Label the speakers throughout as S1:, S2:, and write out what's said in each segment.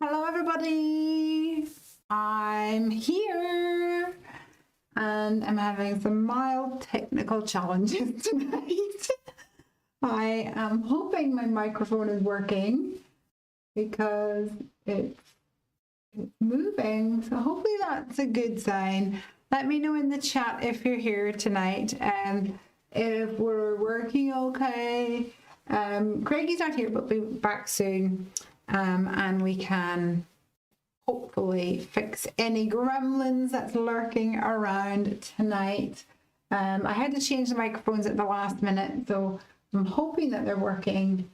S1: Hello everybody, I'm here and I'm having some mild technical challenges tonight. I am hoping my microphone is working because it's moving, so hopefully that's a good sign. Let me know in the chat if you're here tonight and if we're working okay. Craigie's not here but will be back soon. And we can hopefully fix any gremlins that's lurking around tonight. I had to change the microphones at the last minute, so I'm hoping that they're working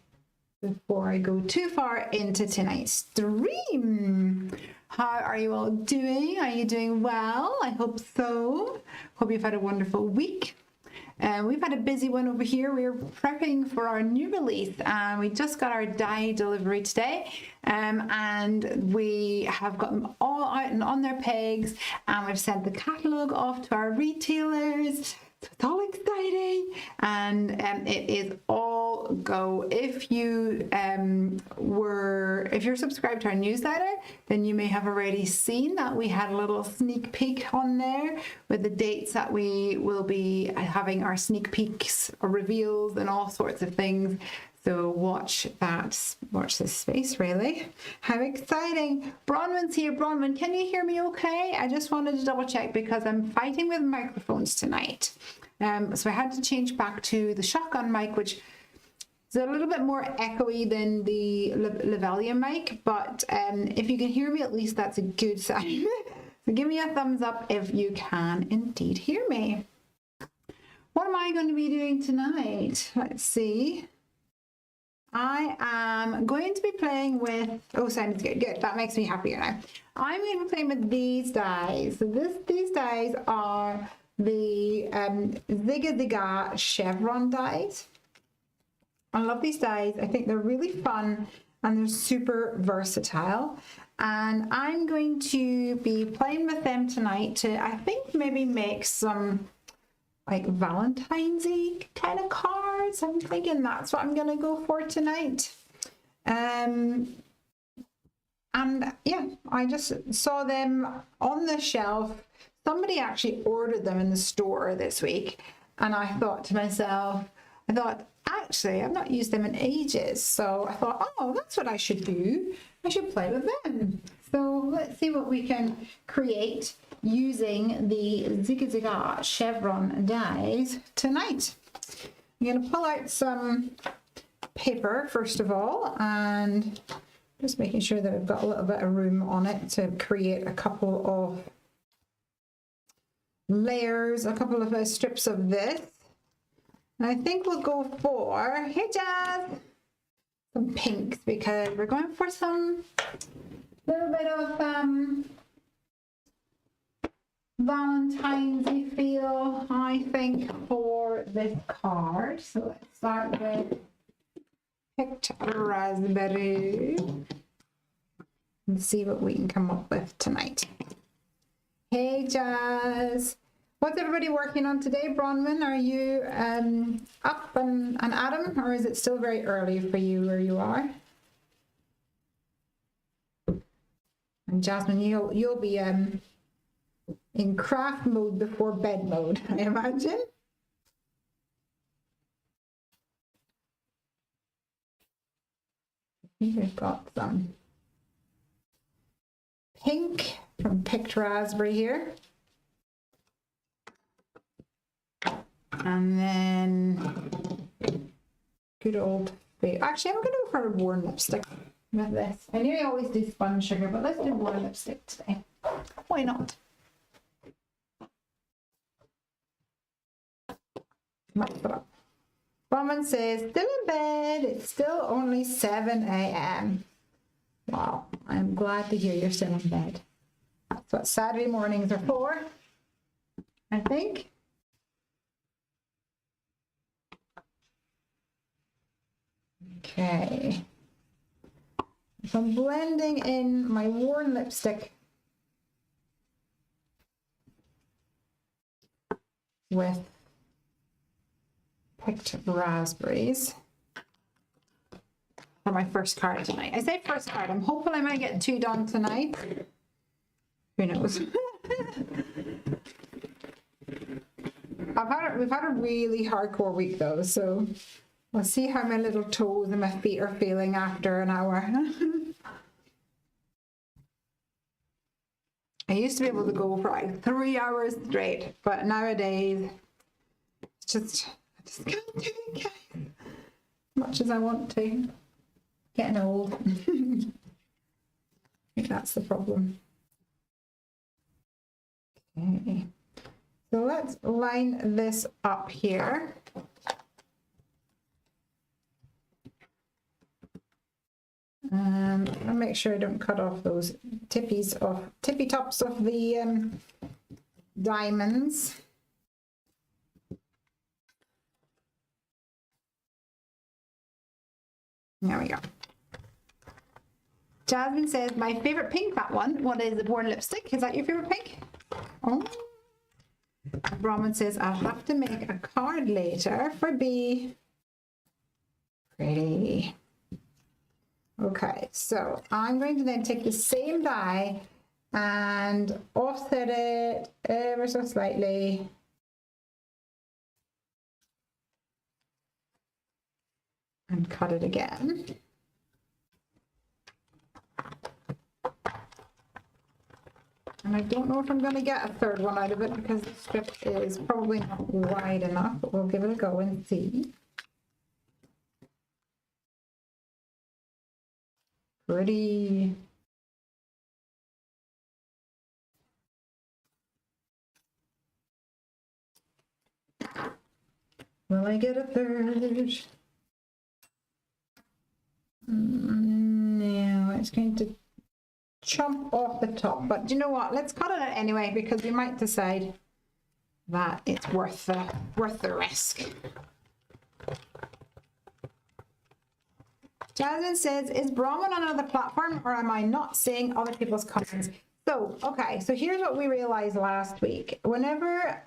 S1: before I go too far into tonight's stream. How are you all doing? Are you doing well? I hope so. Hope you've had a wonderful week. We've had a busy one over here. We're prepping for our new release. We just got our die delivery today, and we have got them all out and on their pegs, and we've sent the catalogue off to our retailers. So it's all exciting, and it is all go. If you're subscribed to our newsletter, then you may have already seen that we had a little sneak peek on there with the dates that we will be having our sneak peeks or reveals and all sorts of things. So watch this space, really. How exciting. Bronwyn's here. Bronwyn, can you hear me okay? I just wanted to double check because I'm fighting with microphones tonight. So I had to change back to the shotgun mic, which is a little bit more echoey than the Lesley mic, but if you can hear me, at least that's a good sign. So give me a thumbs up if you can indeed hear me. What am I going to be doing tonight? Let's see. I am going to be playing with, oh, Simon's good, that makes me happier now. I'm going to be playing with these dies. So these dies are the Zigga chevron dies. I love these dies. I think they're really fun and they're super versatile. And I'm going to be playing with them tonight to, I think, maybe make some like Valentine's-y kind of cards. I'm thinking that's what I'm gonna go for tonight. And yeah, I just saw them on the shelf. Somebody actually ordered them in the store this week, and I thought to myself, actually I've not used them in ages, so I thought, oh, that's what I should do. I should play with them. So let's see what we can create using the Zigga chevron dies tonight. I'm going to pull out some paper first of all, and just making sure that we've got a little bit of room on it to create a couple of layers, a couple of strips of this. And I think we'll go for, hey Jazz, some pinks, because we're going for some little bit of Valentine's feel, I think, for this card. So let's start with picked raspberry and see what we can come up with tonight. Hey Jazz, what's everybody working on today? Bronwyn, are you up and at 'em, or is it still very early for you where you are? And Jasmine, you'll be in craft mode before bed mode, I imagine. We've got some pink from picked raspberry here. And then good old, actually I'm going to go for a warm lipstick with this. I know I always do spun sugar, but let's do warm lipstick today. Why not? Mix it up. Woman says, still in bed. It's still only 7 a.m. Wow, I'm glad to hear you're still in bed. That's what Saturday mornings are for, I think. Okay. So I'm blending in my worn lipstick with picked raspberries. for my first card tonight. I say first card. I'm hoping I might get 2 done tonight. Who knows? We've had a really hardcore week though, so we'll see how my little toes and my feet are feeling after an hour. I used to be able to go for like 3 hours straight, but nowadays I just can't do it, guys. Much as I want to. Getting old. I think that's the problem. Okay. So let's line this up here. I'll make sure I don't cut off those tippy tops of the diamonds. There we go. Jasmine says, my favorite pink, that one. What is the Born lipstick? Is that your favorite pink? Oh. Brahman says, I'll have to make a card later for B. Pretty. Okay, so I'm going to then take the same die and offset it ever so slightly. And cut it again. And I don't know if I'm going to get a third one out of it because the strip is probably not wide enough, but we'll give it a go and see. Pretty. Will I get a third? No, it's going to chomp off the top, but do you know what? Let's cut it out anyway because we might decide that it's worth the risk. Jasmine says, is Brahman on another platform or am I not seeing other people's comments? So, okay, so here's what we realized last week. Whenever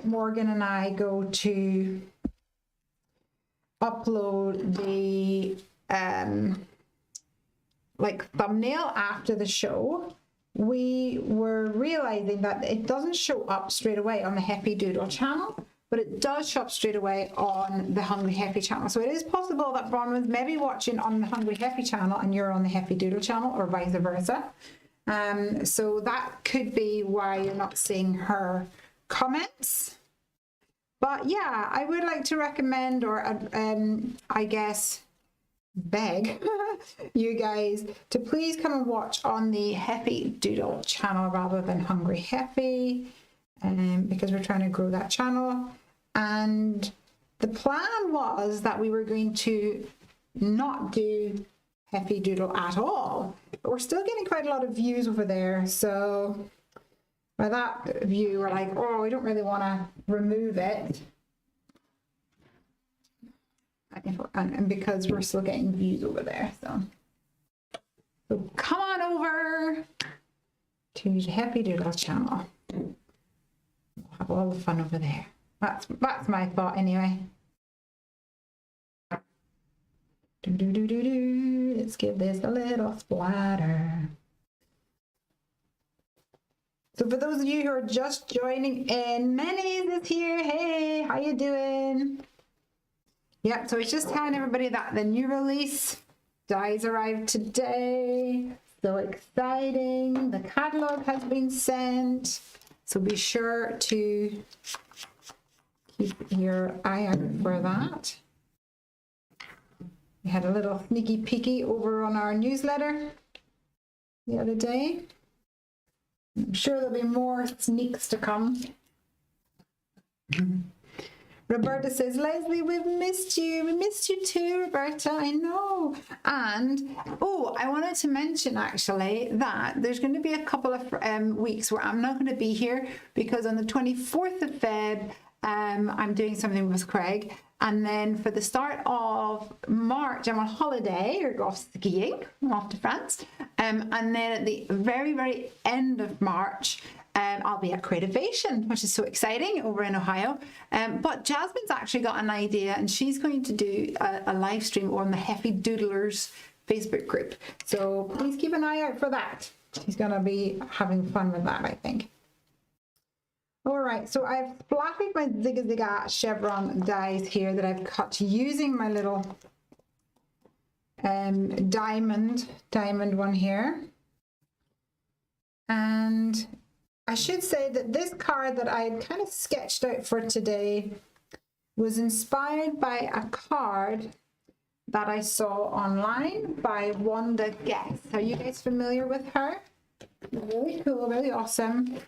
S1: Morgan and I go to upload the like thumbnail after the show, we were realizing that it doesn't show up straight away on the Happy Doodle channel, but it does show up straight away on the Hungry Happy channel. So it is possible that Bronwyn's maybe watching on the Hungry Happy channel and you're on the Happy Doodle channel, or vice versa. So that could be why you're not seeing her comments. But yeah, I would like to recommend, or I guess beg you guys to please come and watch on the Happy Doodle channel rather than Hungry Happy, because we're trying to grow that channel. And the plan was that we were going to not do Happy Doodle at all, but we're still getting quite a lot of views over there. So by that view, we're like, oh, we don't really want to remove it. And because we're still getting views over there, so come on over to the Happy Doodle channel. We'll have all the fun over there. That's my thought anyway. Let's give this a little splatter. So for those of you who are just joining in, Mayonnaise is here. Hey, how you doing? Yep, so it's just telling everybody that the new release dies arrived today. So exciting. The catalog has been sent. So be sure to keep your eye out for that. We had a little sneaky peeky over on our newsletter the other day. I'm sure there'll be more sneaks to come. Roberta says, Leslie, we've missed you. We missed you too, Roberta. I know. And, oh, I wanted to mention actually that there's going to be a couple of weeks where I'm not going to be here because on the 24th of Feb, I'm doing something with Craig. And then for the start of March, I'm on holiday or off skiing. I'm off to France. And then at the very, very end of March, I'll be at Creativation, which is so exciting, over in Ohio. But Jasmine's actually got an idea, and she's going to do a live stream on the Heavy Doodlers Facebook group. So please keep an eye out for that. She's going to be having fun with that, I think. All right, so I've splattered my Zigga Zigga chevron dies here that I've cut using my little diamond one here. And I should say that this card that I had kind of sketched out for today was inspired by a card that I saw online by Wanda Guess. Are you guys familiar with her? Really cool, really awesome.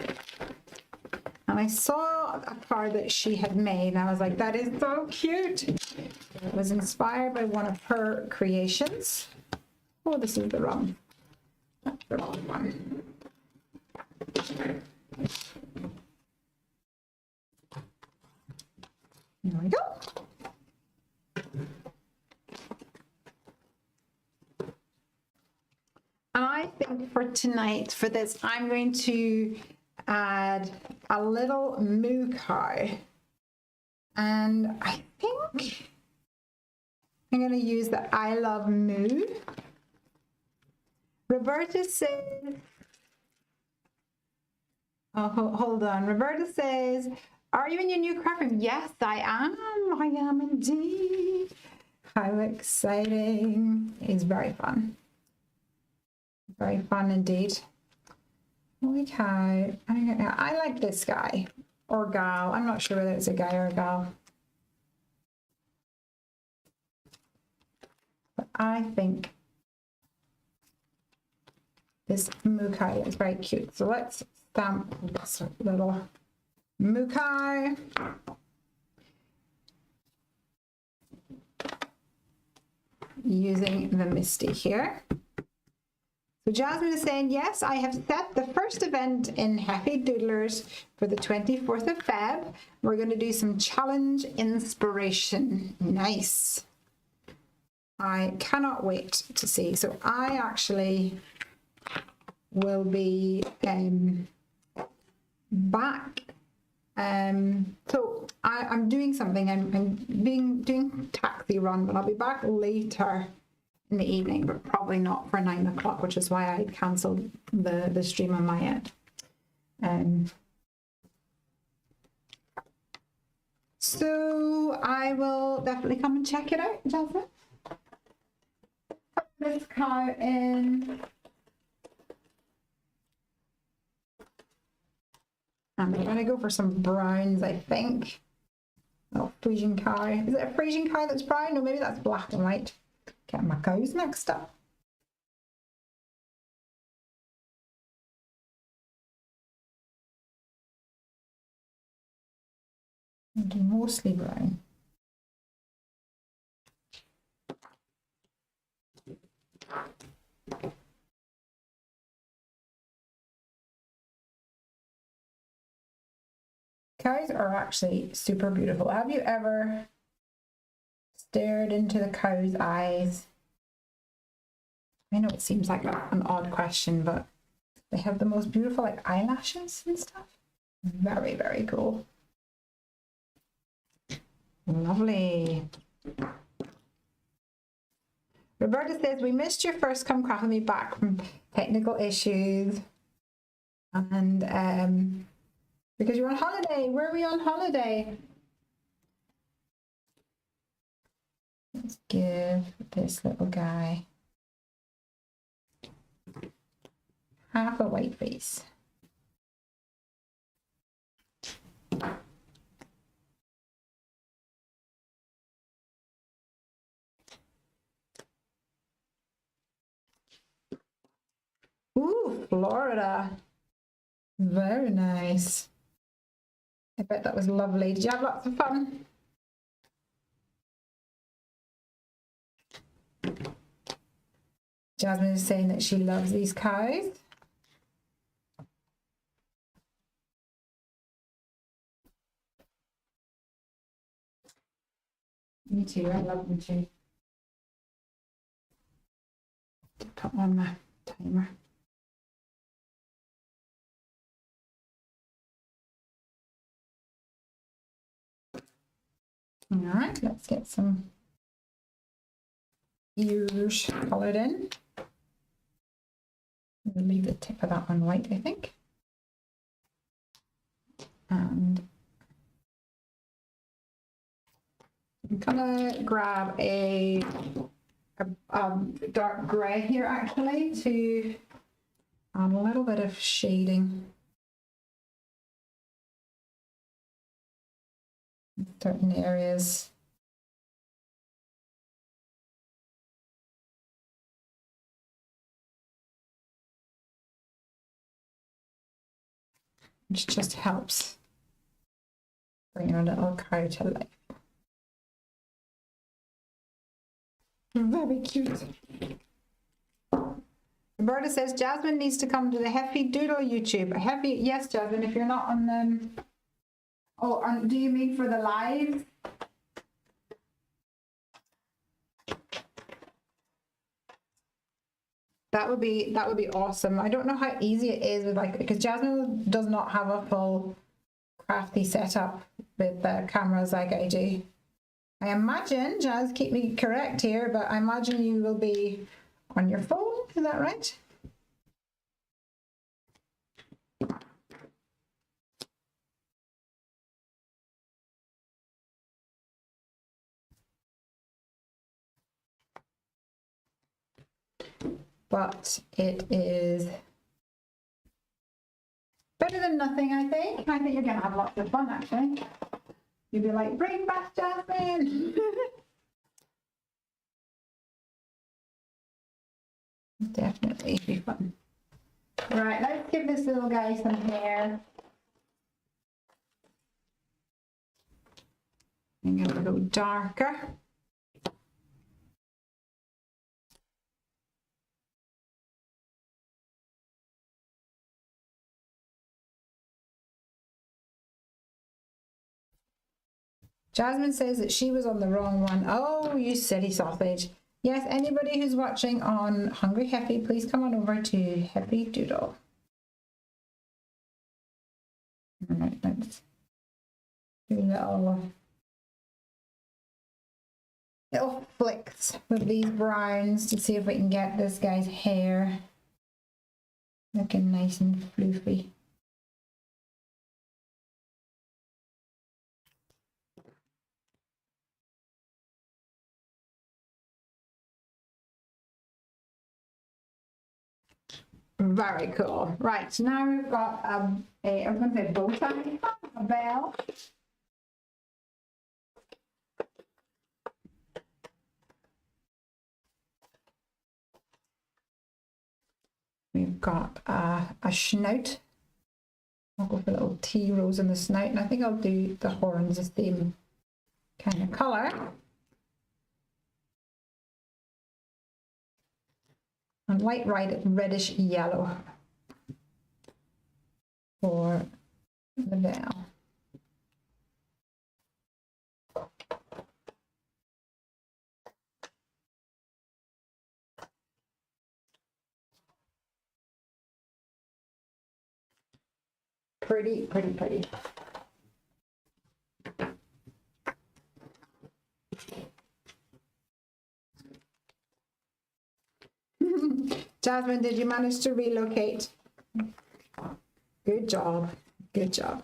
S1: And I saw a card that she had made, and I was like, that is so cute. It was inspired by one of her creations. Oh, this is the wrong one. There we go. And I think for tonight, for this, I'm going to add a little moo cow. And I think I'm going to use the I Love Moo. Roberta says, oh, hold on. Roberta says, are you in your new craft room? Yes, I am. I am indeed. How exciting. It's very fun. Very fun indeed. Holy cow. I like this guy or gal. I'm not sure whether it's a guy or a gal. But I think this moo cow is very cute. So let's stamp this little moo cow. Using the Misty here. So Jasmine is saying, yes, I have set the first event in Happy Doodlers for the 24th of Feb. We're going to do some challenge inspiration. Nice. I cannot wait to see. So I actually will be back. So I'm doing something. I'm doing taxi run, but I'll be back later in the evening, but probably not for 9 o'clock, which is why I cancelled the stream on my end. So I will definitely come and check it out, Jasmine. This cow in. And we're going to go for some browns, I think. Oh, Frisian cow. Is it a Frisian cow that's brown? No, maybe that's black and white. Get my cows mixed up. Mostly brown. Cows are actually super beautiful. Have you ever stared into the cow's eyes? I know it seems like an odd question, but they have the most beautiful like eyelashes and stuff. Very, very cool. Lovely. Roberta says, we missed your first Come Craft With Me back from technical issues. And because you're on holiday. Where are we on holiday? Let's give this little guy half a white face. Ooh, Florida. Very nice. I bet that was lovely. Did you have lots of fun? Jasmine is saying that she loves these cows. Me too, I love them too. Put on my timer. All right, let's get some ears colored in. We'll leave the tip of that one white, I think. And I'm gonna grab a dark grey here actually to add a little bit of shading in certain areas. Which just helps bring our little cow to life. Very cute. Roberta says Jasmine needs to come to the Happy Doodle YouTube. Yes, Jasmine, if you're not on them. Oh, do you mean for the live? That would be awesome. I don't know how easy it is with because Jasmine does not have a full crafty setup with the cameras like I do. I imagine, Jazz, keep me correct here, but I imagine you will be on your phone. Is that right? But it is better than nothing, I think. I think you're going to have lots of fun, actually. You'll be like, bring back Jasmine. Definitely be fun. Right, let's give this little guy some hair. I'm going to go darker. Jasmine says that she was on the wrong one. Oh, you silly sausage. Yes, anybody who's watching on Hungry Happy, please come on over to Happy Doodle. All right, let's do little flicks with these browns to see if we can get this guy's hair looking nice and floofy. Very cool. Right, so now we've got I was going to say bow tie, a bell. We've got a snout. I'll go for a little T rose in the snout, and I think I'll do the horns the same kind of colour. And light reddish yellow for the veil. Pretty, pretty, pretty. Jasmine, did you manage to relocate? Good job. Good job.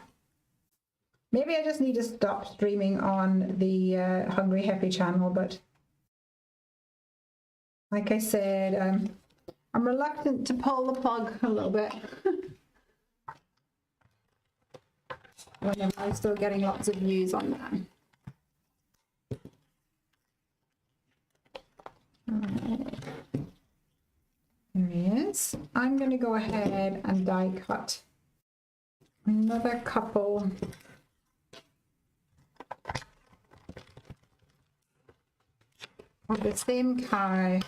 S1: Maybe I just need to stop streaming on the Hungry Happy channel, but like I said, I'm reluctant to pull the plug a little bit. When I'm still getting lots of views on that. Alright. There he is. I'm going to go ahead and die cut another couple of the same cow.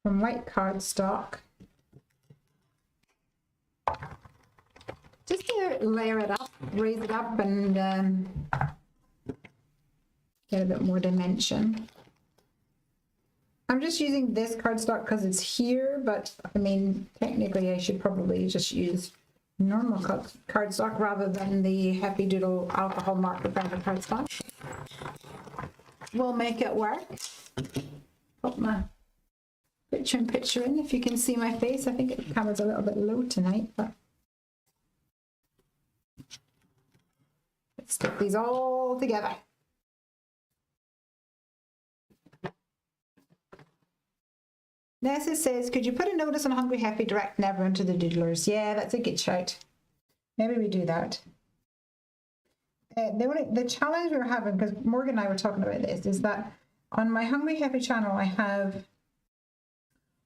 S1: From white cardstock. Just to layer it up, raise it up, and get a bit more dimension. I'm just using this cardstock because it's here, but I mean, technically I should probably just use normal cardstock rather than the Happy Doodle alcohol marker branded cardstock. We'll make it work. Put my picture in if you can see my face. I think the camera's a little bit low tonight, but let's stick these all together. Nessa says, could you put a notice on Hungry Happy direct never into the doodlers? Yeah, that's a good shout. Maybe we do that. The challenge we were having, because Morgan and I were talking about this, is that on my Hungry Happy channel, I have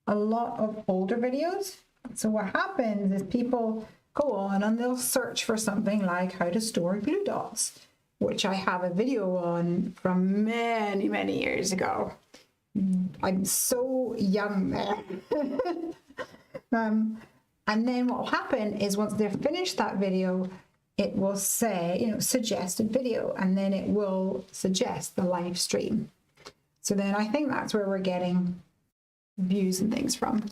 S1: a lot of older videos. So what happens is people go on and they'll search for something like how to store glue dots, which I have a video on from many, many years ago. I'm so young there. And then what will happen is once they've finished that video, it will say, you know, suggested video, and then it will suggest the live stream. So then I think that's where we're getting views and things from.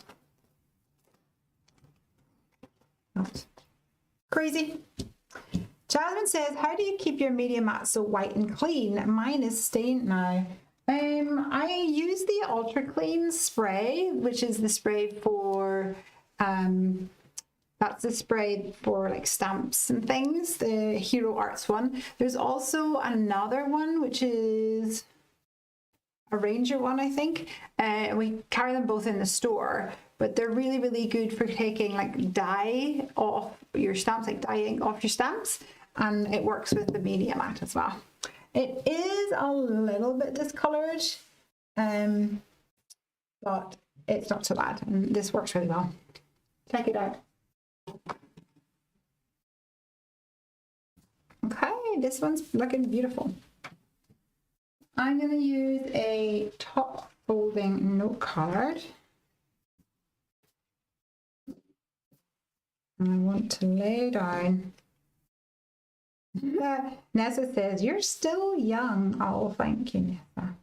S1: Not crazy. Jasmine says, how do you keep your media mat so white and clean? Mine is stained now. I use the Ultra Clean spray, which is the spray for, that's the spray for like stamps and things, the Hero Arts one. There's also another one, which is a Ranger one, I think. We carry them both in the store, but they're really, really good for taking like dye off your stamps, like dyeing off your stamps, and it works with the media mat as well. It is a little bit discolored, but it's not so bad, and this works really well. Check it out. Okay, this one's looking beautiful. I'm going to use a top folding note card. And I want to lay down. Nessa says, you're still young. Oh, thank you, Nessa.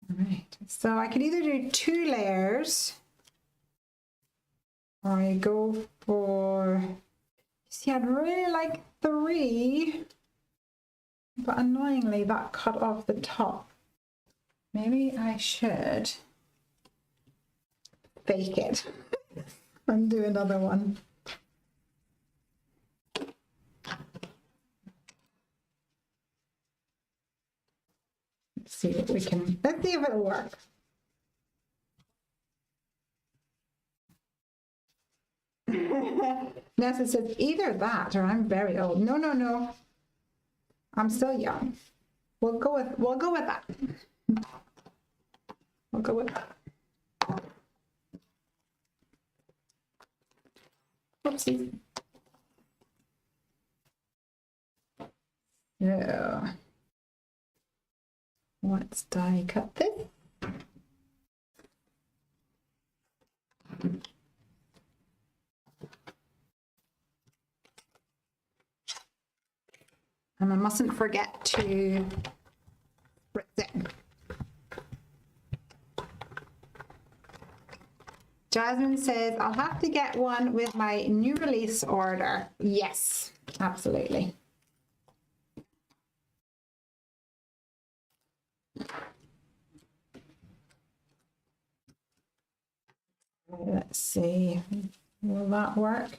S1: All right, so I could either do 2 layers, or I go for, see, I'd really like 3, but annoyingly that cut off the top. Maybe I should fake it and do another one. Let's see what we can, let's see if it'll work. Nessa says, either that or I'm very old. No, no, no. I'm still young. We'll go with that. We'll go with that. Oopsie. So let's die cut this. And I mustn't forget to spritz it. Jasmine says, I'll have to get one with my new release order. Yes, absolutely. Let's see, will that work?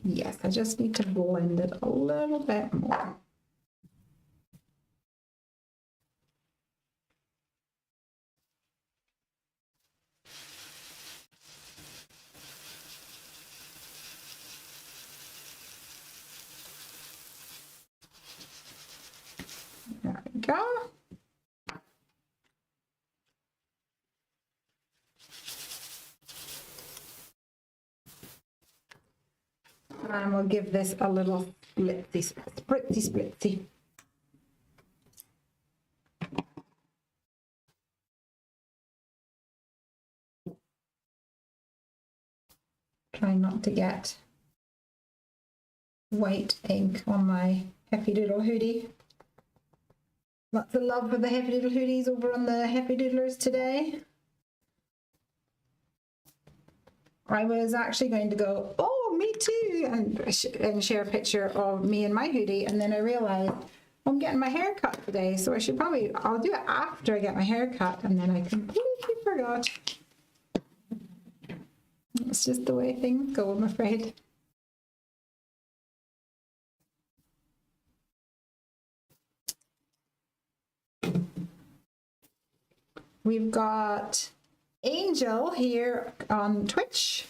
S1: Yes, I just need to blend it a little bit more. There we go. And we'll give this a little spritzy. Try not to get white ink on my Happy Doodle hoodie. Lots of love for the Happy Doodle hoodies over on the Happy Doodlers today. I was actually going to go, oh, me too, and share a picture of me and my hoodie, and then I realized I'm getting my hair cut today, so I'll do it after I get my hair cut, and then I completely forgot. It's just the way things go, I'm afraid. We've got Angel here on Twitch.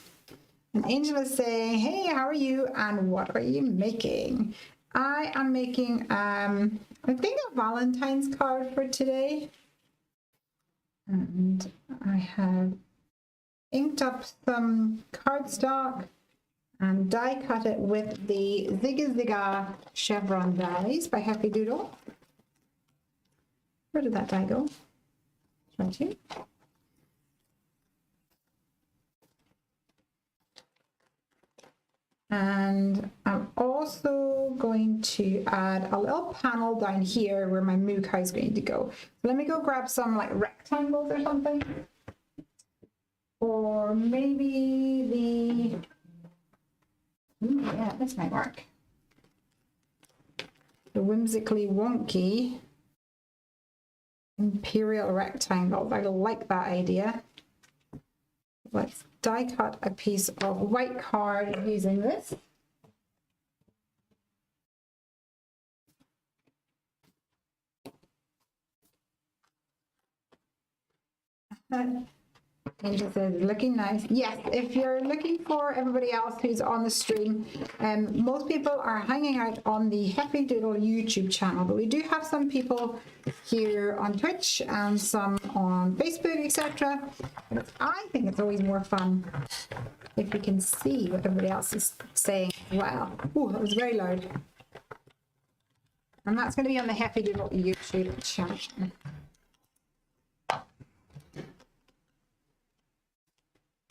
S1: And Angel is saying, hey, how are you? And what are you making? I am making, I think, a Valentine's card for today. And I have inked up some cardstock and die cut it with the Zigga Zigga chevron dies by Happy Doodle. Where did that die go? Right here. And I'm also going to add a little panel down here where my moo cow is going to go. So let me go grab some like rectangles or something. Or maybe the, ooh, yeah, this might work. The whimsically wonky imperial rectangle. I like that idea. Let's die cut a piece of white card using this. Angel says, looking nice. Yes, if you're looking for everybody else who's on the stream, most people are hanging out on the Happy Doodle YouTube channel, but we do have some people here on Twitch and some on Facebook, etc. I think it's always more fun if you can see what everybody else is saying as well. Oh, that was very loud. And that's going to be on the Happy Doodle YouTube channel.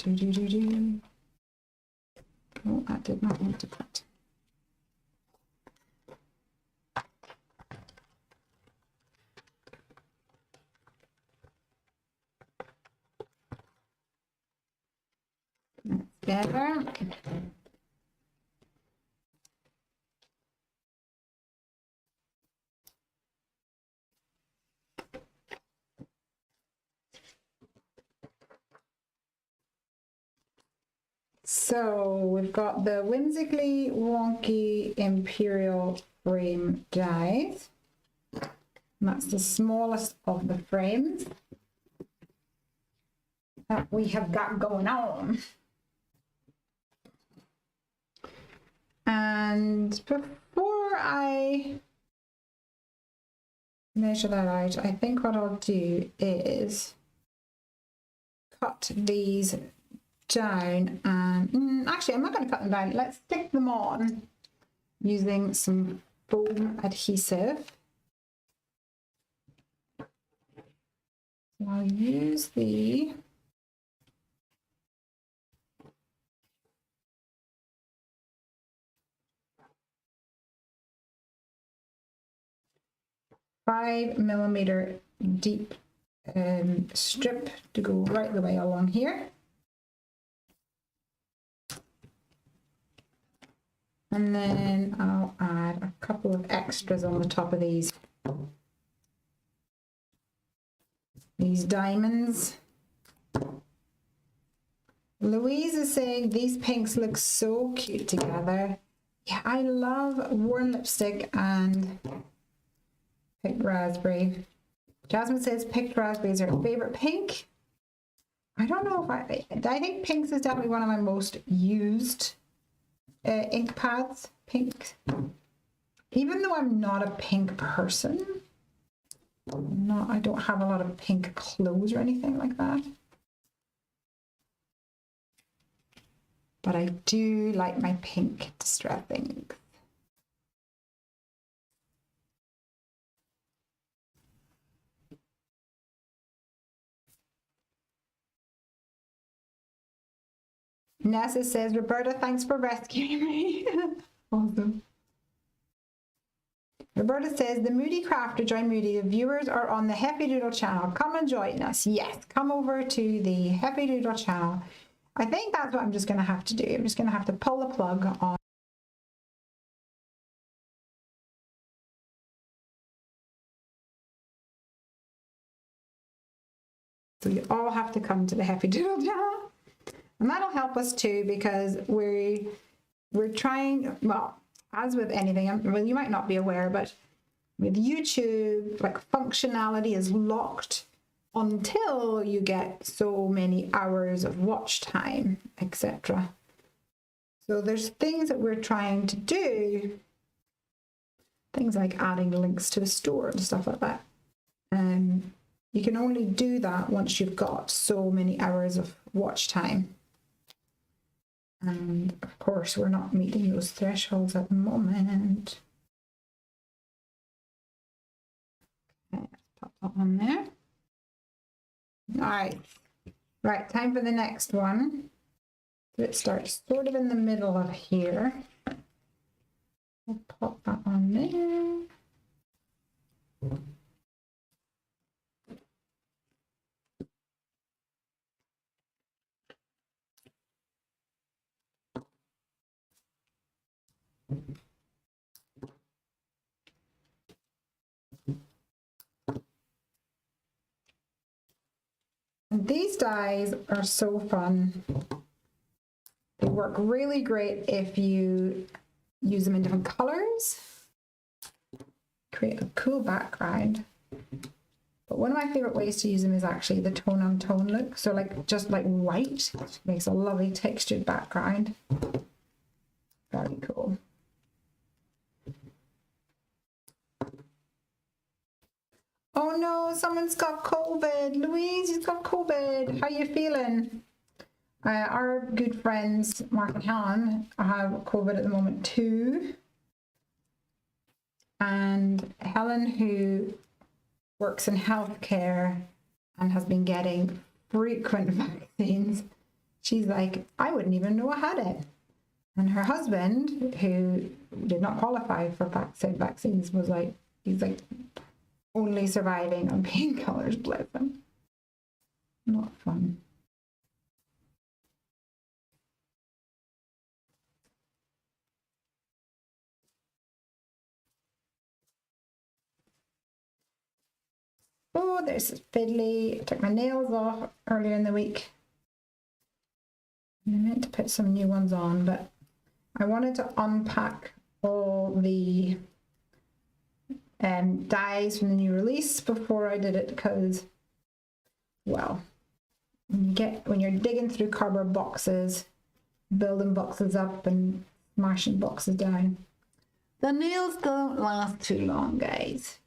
S1: Oh, I did not want to cut. That's better. So we've got the whimsically wonky imperial frame dies. And that's the smallest of the frames that we have got going on. And before I measure that out, I think what I'll do is cut these down, and actually I'm not going to cut them down. Let's stick them on using some foam adhesive. So I'll use the $5mm deep strip to go right the way along here. And then I'll add a couple of extras on the top of these diamonds. Louise is saying these pinks look so cute together. Yeah, I love worn lipstick and picked raspberry. Jasmine says picked raspberries are her favorite pink. I don't know if I think pinks is definitely one of my most used ink pads. Pink, even though I'm not a pink person, I don't have a lot of pink clothes or anything like that, but I do like my pink distress ink. Nessa says, Roberta, thanks for rescuing me. Awesome. Roberta says, the Moody Crafter, join Moody. The viewers are on the Happy Doodle channel. Come and join us. Yes, come over to the Happy Doodle channel I think that's what I'm just going to have to do. I'm just going to have to pull the plug on. So you all have to come to the Happy Doodle channel. And that'll help us too, because we're trying, well, as with anything, well, you might not be aware, but with YouTube, like functionality is locked until you get so many hours of watch time, etc. So there's things that we're trying to do, things like adding links to a store and stuff like that. You can only do that once you've got so many hours of watch time. And of course, we're not meeting those thresholds at the moment. Okay, let's pop that on there. All right. Right, time for the next one. So it starts sort of in the middle of here. We'll pop that on there. And these dies are so fun. They work really great if you use them in different colors. Create a cool background. But one of my favorite ways to use them is actually the tone on tone look. So like just like white, which makes a lovely textured background. Very cool. Oh no, someone's got COVID. Louise, you've got COVID. How are you feeling? Our good friends, Mark and Helen, have COVID at the moment too. And Helen, who works in healthcare and has been getting frequent vaccines, she's like, I wouldn't even know I had it. And her husband, who did not qualify for vaccines, was like, he's like, only surviving on painkillers, bless him. Not fun. Oh, there's this fiddly. I took my nails off earlier in the week. I meant to put some new ones on, but I wanted to unpack all the dies from the new release before I did it, because, well, when you're digging through cardboard boxes, building boxes up and smashing boxes down, the nails don't last too long, guys.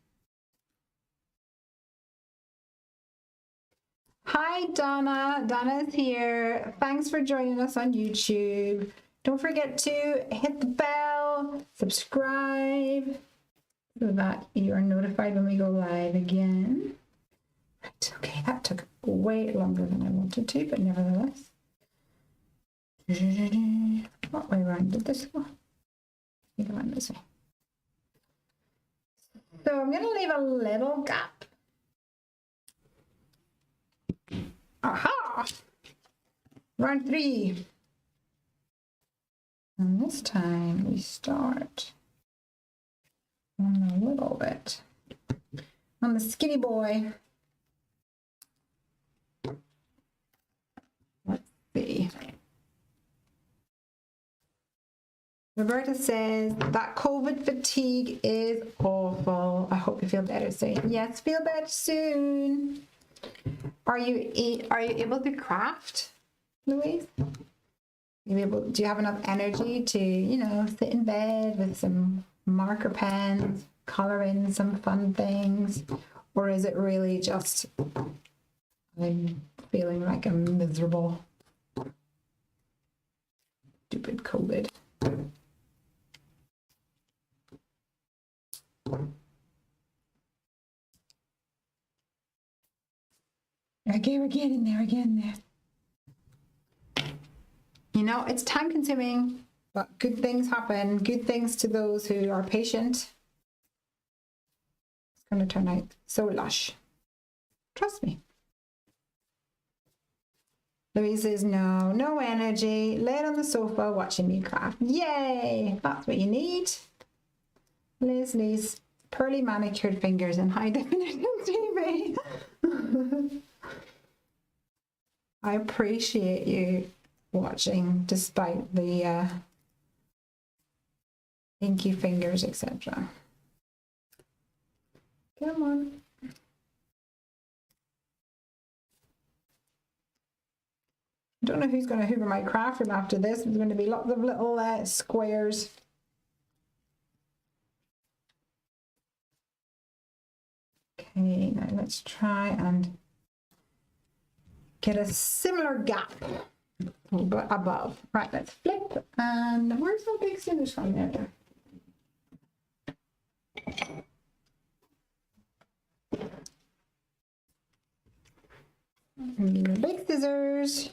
S1: Hi Donna, Donna's here. Thanks for joining us on YouTube. Don't forget to hit the bell, subscribe, so that you are notified when we go live again. Right, okay, that took way longer than I wanted to, but nevertheless. What way around did this go? I think I went this way. So I'm going to leave a little gap. Aha! Round 3. And this time we start on a little bit on the skinny boy. Let's see. Roberta says that COVID fatigue is awful. I hope you feel better soon. Yes, feel better soon. Are you able to craft, Louise? Do you have enough energy to, you know, sit in bed with some marker pens, color in some fun things? Or is it really just, I'm feeling like I'm miserable? Stupid COVID. Okay, we're getting there, You know, it's time consuming, but good things happen. Good things to those who are patient. It's going to turn out so lush. Trust me. Louise says, no, no energy. Lay on the sofa watching me craft. Yay! That's what you need. Lesley's pearly manicured fingers in high definition TV. I appreciate you watching despite the inky fingers, etc. Come on. I don't know who's going to hoover my craft room after this. There's going to be lots of little squares. Okay, now let's try and get a similar gap above. Right, let's flip. And where's my big scissors from there? Big scissors.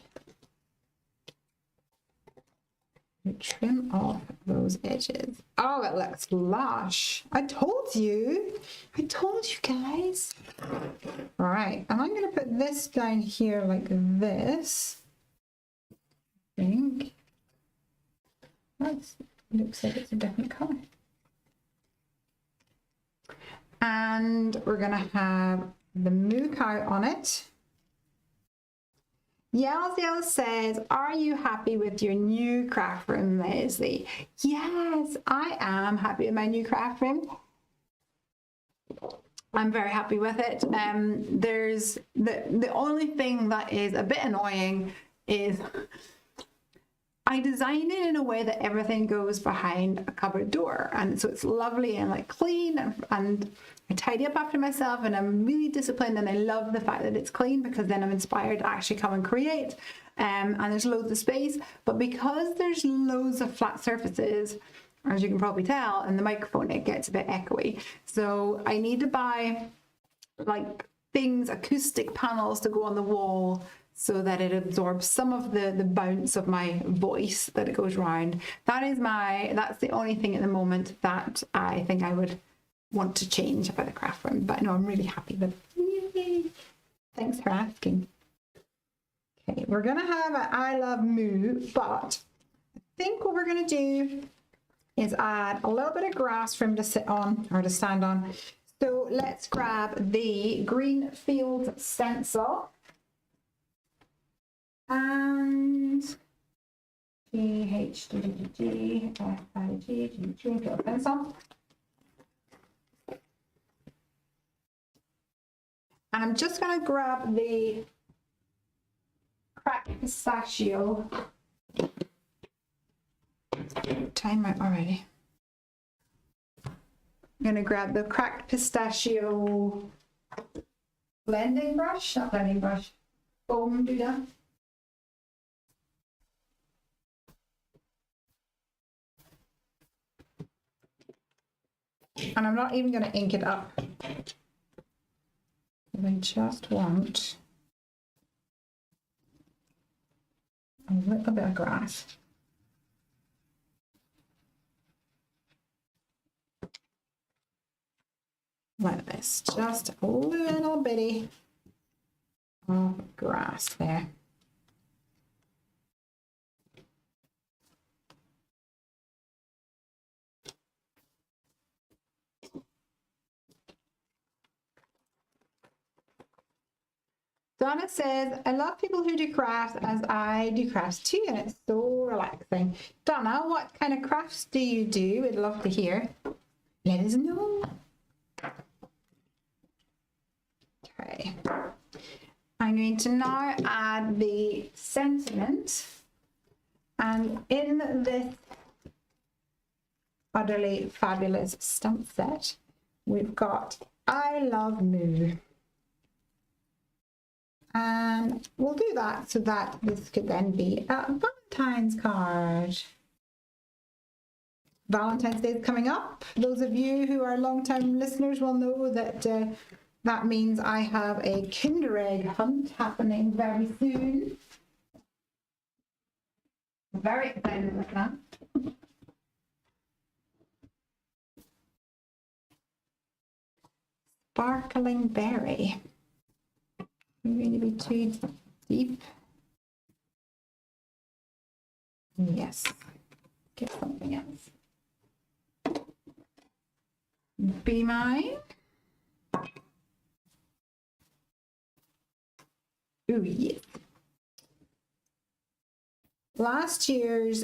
S1: Trim off those edges. Oh, it looks lush. I told you guys. All right, and I'm going to put this down here like this. I think that looks like it's a different color. And we're going to have the moo cow on it. Yell says, are you happy with your new craft room, Lesley? Yes, I am happy with my new craft room. I'm very happy with it. There's the only thing that is a bit annoying is I designed it in a way that everything goes behind a cupboard door, and so it's lovely and like clean, and I tidy up after myself, and I'm really disciplined, and I love the fact that it's clean because then I'm inspired to actually come and create. And there's loads of space, but because there's loads of flat surfaces, as you can probably tell, and the microphone, it gets a bit echoey. So I need to buy like things, acoustic panels to go on the wall, so that it absorbs some of the bounce of my voice that it goes round. That's the only thing at the moment that I think I would want to change about the craft room. But no, I'm really happy with it. Yay. Thanks for asking. Okay, we're gonna have an I love moo, but I think what we're gonna do is add a little bit of grass for him to sit on or to stand on. So let's grab the green field stencil. And GHDG, FIG, pencil. And I'm just going to grab the cracked pistachio. Time out already. I'm going to grab the cracked pistachio blending brush, not blending brush, foam doodah. And I'm not even going to ink it up. I just want a little bit of grass. Like this, just a little bitty of grass there. Donna says, I love people who do crafts as I do crafts too, and it's so relaxing. Donna, what kind of crafts do you do? We'd love to hear. Let us know. Okay. I'm going to now add the sentiment, and in this utterly fabulous stamp set, we've got I love moo. And we'll do that so that this could then be a Valentine's card. Valentine's Day is coming up. Those of you who are long-time listeners will know that that means I have a Kinder Egg hunt happening very soon. I'm very excited about that. Sparkling berry. I'm going to be too deep. Yes. Get something else. Be mine. Ooh, yes. Last year's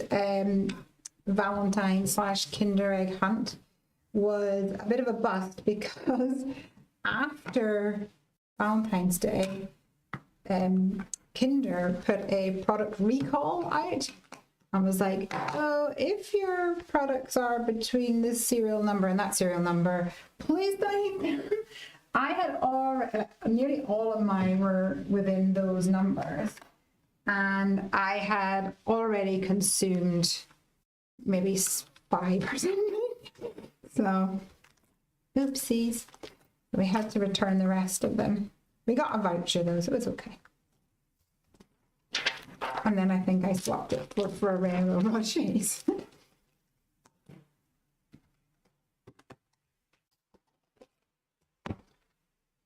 S1: Valentine / Kinder Egg hunt was a bit of a bust because after Valentine's Day, Kinder put a product recall out and was like, oh, if your products are between this serial number and that serial number, please don't eat them. I had already, nearly all of mine were within those numbers, and I had already consumed maybe 5 or something. So, oopsies. We had to return the rest of them. We got a voucher though, so it was okay. And then I think I swapped it for a Ferrero Rochers.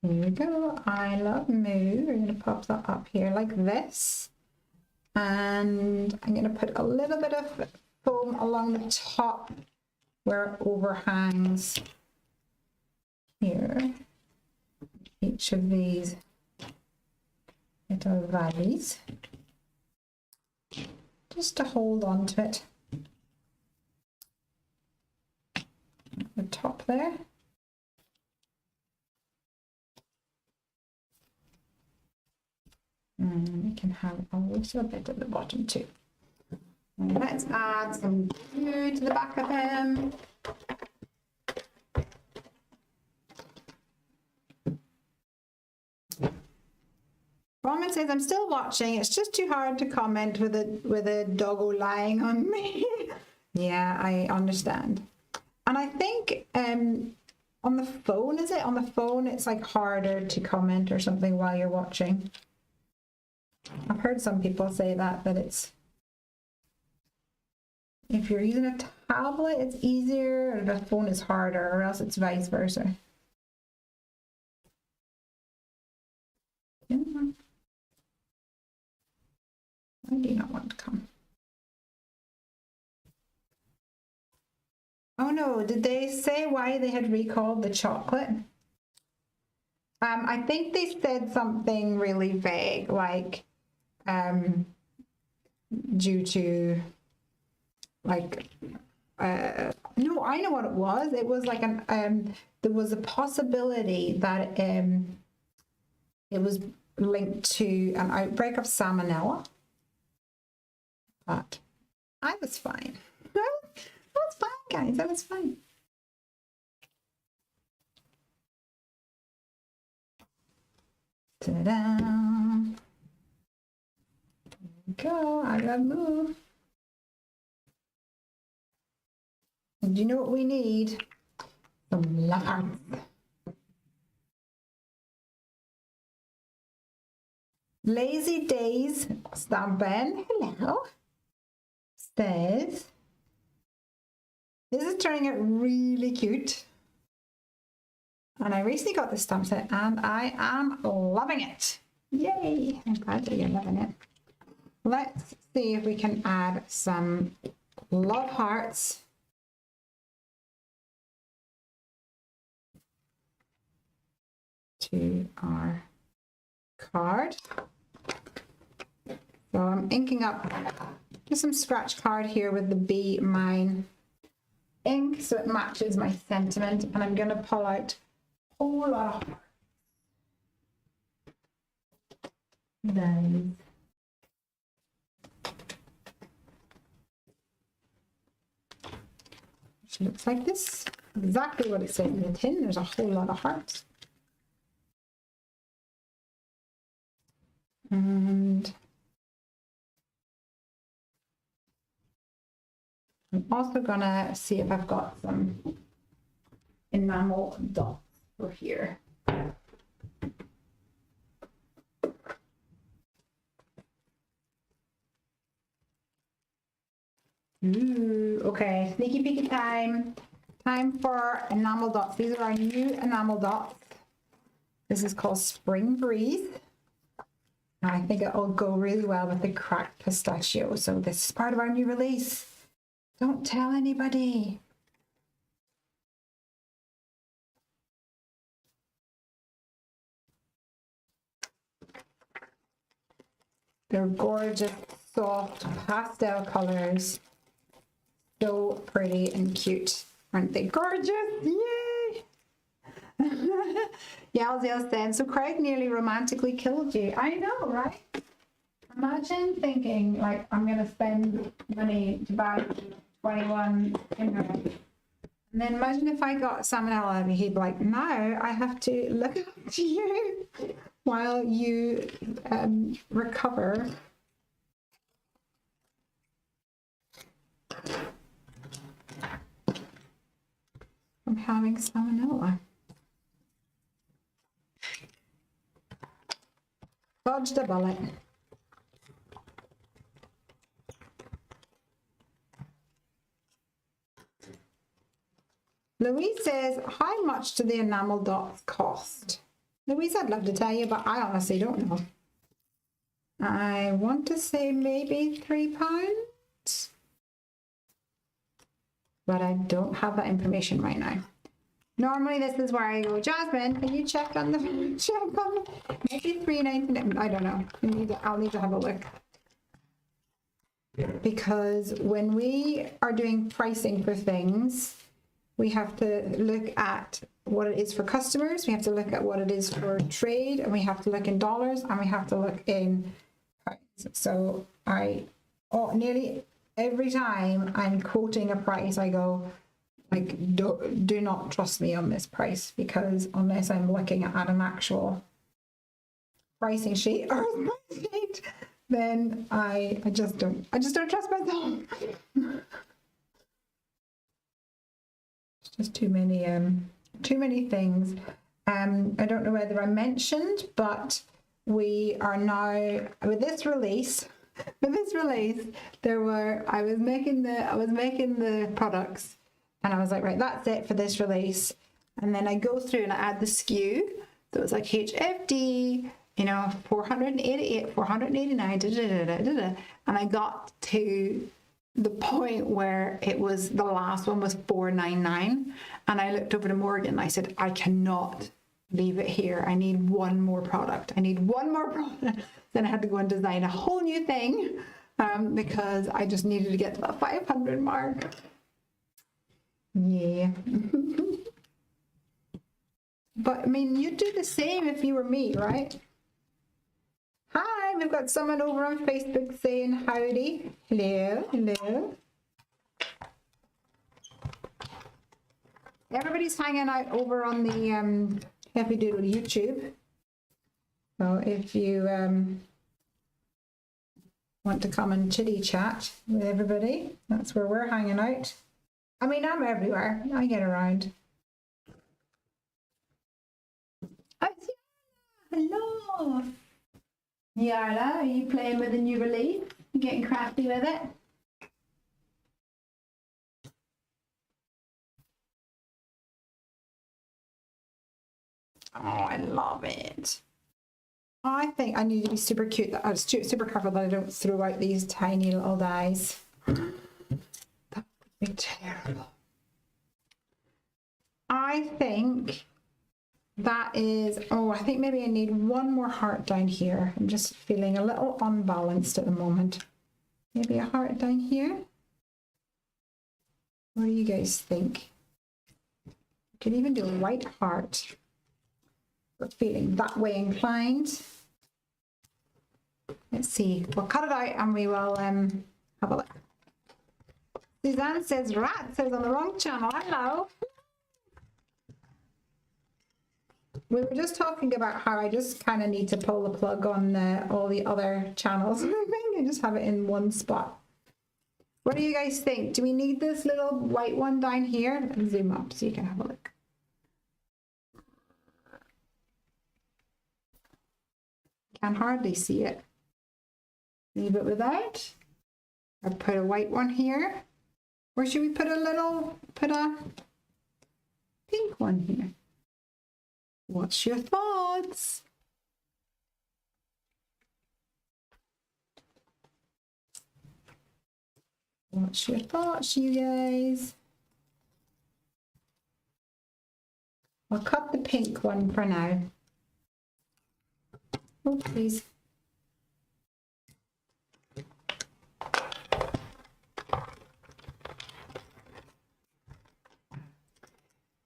S1: Here we go. I love Moo. We're going to pop that up here like this. And I'm going to put a little bit of foam along the top where it overhangs here. Each of these little valleys. Just to hold on to it. The top there. And we can have a little bit at the bottom too. And let's add some glue to the back of him. Roman says, I'm still watching. It's just too hard to comment with a doggo lying on me. Yeah, I understand. And I think on the phone, is it? On the phone, it's like harder to comment or something while you're watching. I've heard some people say that it's, if you're using a tablet, it's easier, or the phone is harder, or else it's vice versa. Yeah. I do not want to come. Oh no, did they say why they had recalled the chocolate? I think they said something really vague, like due to like no, I know what it was. It was like an there was a possibility that it was linked to an outbreak of salmonella. But I was fine. No, I was fine, guys. I was fine. Ta-da! There we go. I gotta move. And do you know what we need? Some love hearts. Lazy Days Stubborn, hello, says, this is turning out really cute. And I recently got this stamp set and I am loving it. Yay, I'm glad that you're loving it. Let's see if we can add some love hearts. To our card. So I'm inking up just some scratch card here with the Be Mine ink so it matches my sentiment, and I'm going to pull out a whole lot of those. Which looks like this. Exactly what it says in the tin. There's a whole lot of hearts. And I'm also gonna see if I've got some enamel dots for here. Ooh, okay, sneaky peeky time. Time for enamel dots. These are our new enamel dots. This is called Spring Breeze. I think it'll go really well with the cracked pistachio. So this is part of our new release. Don't tell anybody. They're gorgeous, soft pastel colors. So pretty and cute. Aren't they gorgeous? Yay! Yalziel said, so Craig nearly romantically killed you. I know, right? Imagine thinking, like, I'm going to spend money to buy 21 emeralds. And then imagine if I got salmonella and he'd be like, now I have to look after you while you recover. From having salmonella. Dodged a bullet. Louise says, how much do the enamel dots cost? Louise, I'd love to tell you, but I honestly don't know. I want to say maybe £3, but I don't have that information right now. Normally this is where I go, Jasmine, can you check on the maybe $3.99? I don't know. I'll need to have a look. Because when we are doing pricing for things, we have to look at what it is for customers, we have to look at what it is for trade, and we have to look in dollars, and we have to look in pounds. So nearly every time I'm quoting a price, I go, like, do not trust me on this price, because unless I'm looking at an actual pricing sheet or a spreadsheet, then I just don't trust myself. It's just too many things. I don't know whether I mentioned, but we are now with this release. I was making the products, and I was like, right, that's it for this release. And then I go through and I add the SKU. So it's like HFD, 488, 489, and I got to the point where it was, the last one was 499, and I looked over to Morgan and I said, I cannot leave it here. I need one more product. Then I had to go and design a whole new thing because I just needed to get to that 500 mark. Yeah. But I mean, you'd do the same if you were me, right? Hi, we've got someone over on Facebook saying howdy. Hello. Everybody's hanging out over on the Happy Doodle YouTube. So if you want to come and chitty chat with everybody, that's where we're hanging out. I mean, I'm everywhere. I get around. Oh, hello. Yarla, are you playing with the new release? You getting crafty with it? Oh, I love it. I think I need to be super cute. I was super careful that I don't throw out these tiny little dies. That would be terrible. I think that is, I think maybe I need one more heart down here. I'm just feeling a little unbalanced at the moment. Maybe a heart down here. What do you guys think? Could even do a white heart. But feeling that way inclined. Let's see. We'll cut it out and we will have a look. Suzanne says, rat says on the wrong channel. Hello. We were just talking about how I just kind of need to pull the plug on all the other channels. I think I just have it in one spot. What do you guys think? Do we need this little white one down here? Let me zoom up so you can have a look. Can hardly see it. Leave it without. Or put a white one here. Or should we put a pink one here? What's your thoughts? What's your thoughts, you guys? I'll cut the pink one for now. Oh, please.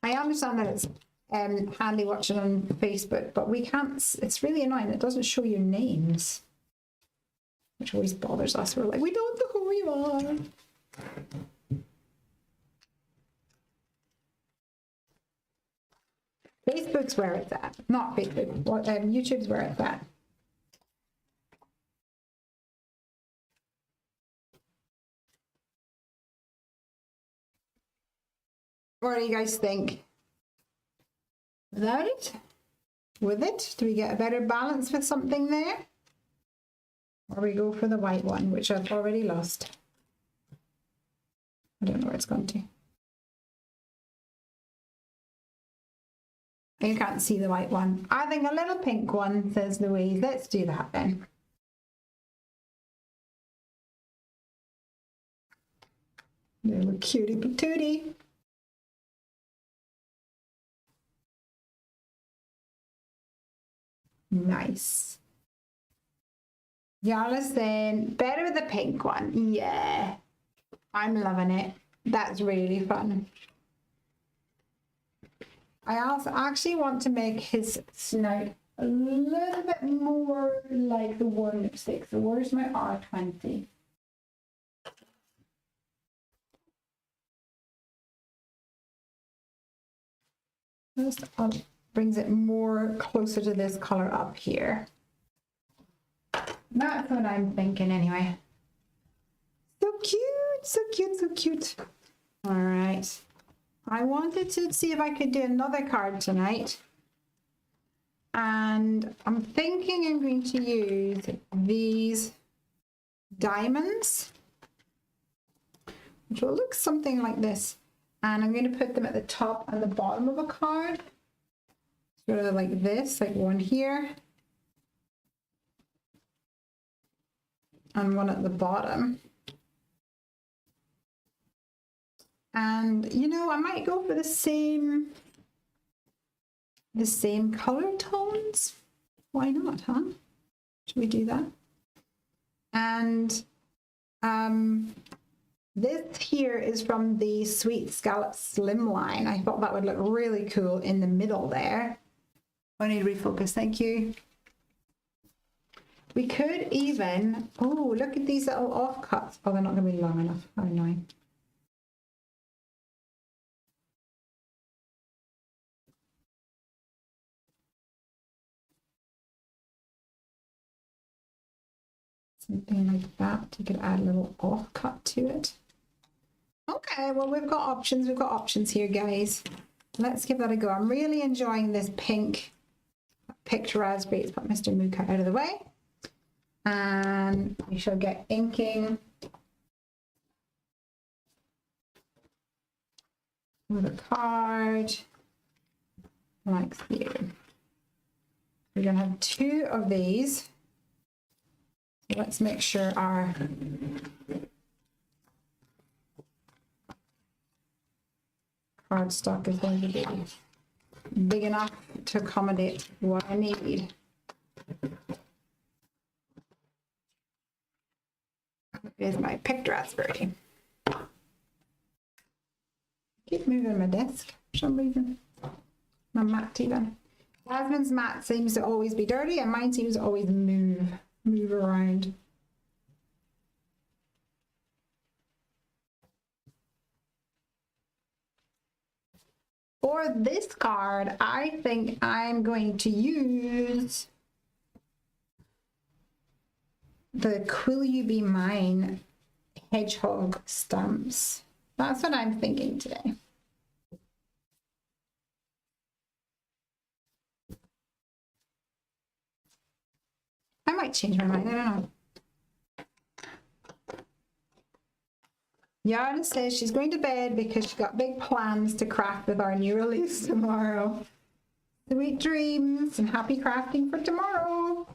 S1: I understand that it's handy watching on Facebook, but we can't, it's really annoying. It doesn't show your names, which always bothers us. We're like, we don't know who you are. Facebook's where it's at, not Facebook. What YouTube's where it's at. What do you guys think? Without it? With it? Do we get a better balance with something there? Or we go for the white one, which I've already lost. I don't know where it's gone to. You can't see the white one. I think a little pink one, says Louise. Let's do that then. Little cutie patootie. Nice. Y'all are saying better with the pink one. Yeah, I'm loving it. That's really fun. I also actually want to make his snout a little bit more like the warm lipstick. So where's my R20? Just brings it more closer to this color up here. That's what I'm thinking anyway. So cute, so cute, so cute. All right. I wanted to see if I could do another card tonight. And I'm thinking I'm going to use these diamonds, which will look something like this. And I'm going to put them at the top and the bottom of a card. Sort of like this, like one here. And one at the bottom. And you know, I might go for the same color tones. Why not, huh? Should we do that? And this here is from the Sweet Scallop Slim line. I thought that would look really cool in the middle there. I need to refocus, thank you. We could even, oh, look at these little offcuts. Oh, they're not going to be long enough. How annoying. Something like that. You could add a little offcut to it. Okay, well, we've got options. We've got options here, guys. Let's give that a go. I'm really enjoying this pink picked raspberry. Let's put Mr. Mooka out of the way. And we shall get inking with a card like so. We're going to have 2 of these. So let's make sure our cardstock is going to be big enough to accommodate what I need. Is my picked raspberry. Keep moving my desk for some reason. My mat even. Jasmine's mat seems to always be dirty and mine seems to always move around. For this card, I think I'm going to use the Will You Be Mine hedgehog stamps. That's what I'm thinking today. I might change my mind, I don't know. Yana says she's going to bed because she's got big plans to craft with our new release tomorrow. Sweet dreams and happy crafting for tomorrow.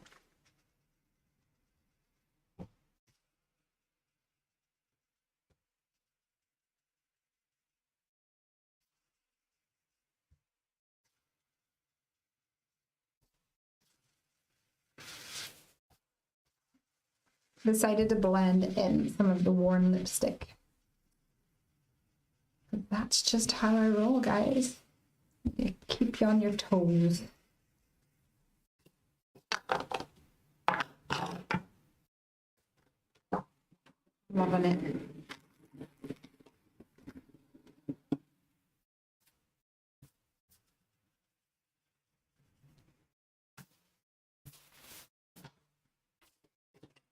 S1: decided to blend in some of the worn lipstick. That's just how I roll, guys. You keep you on your toes. Loving it.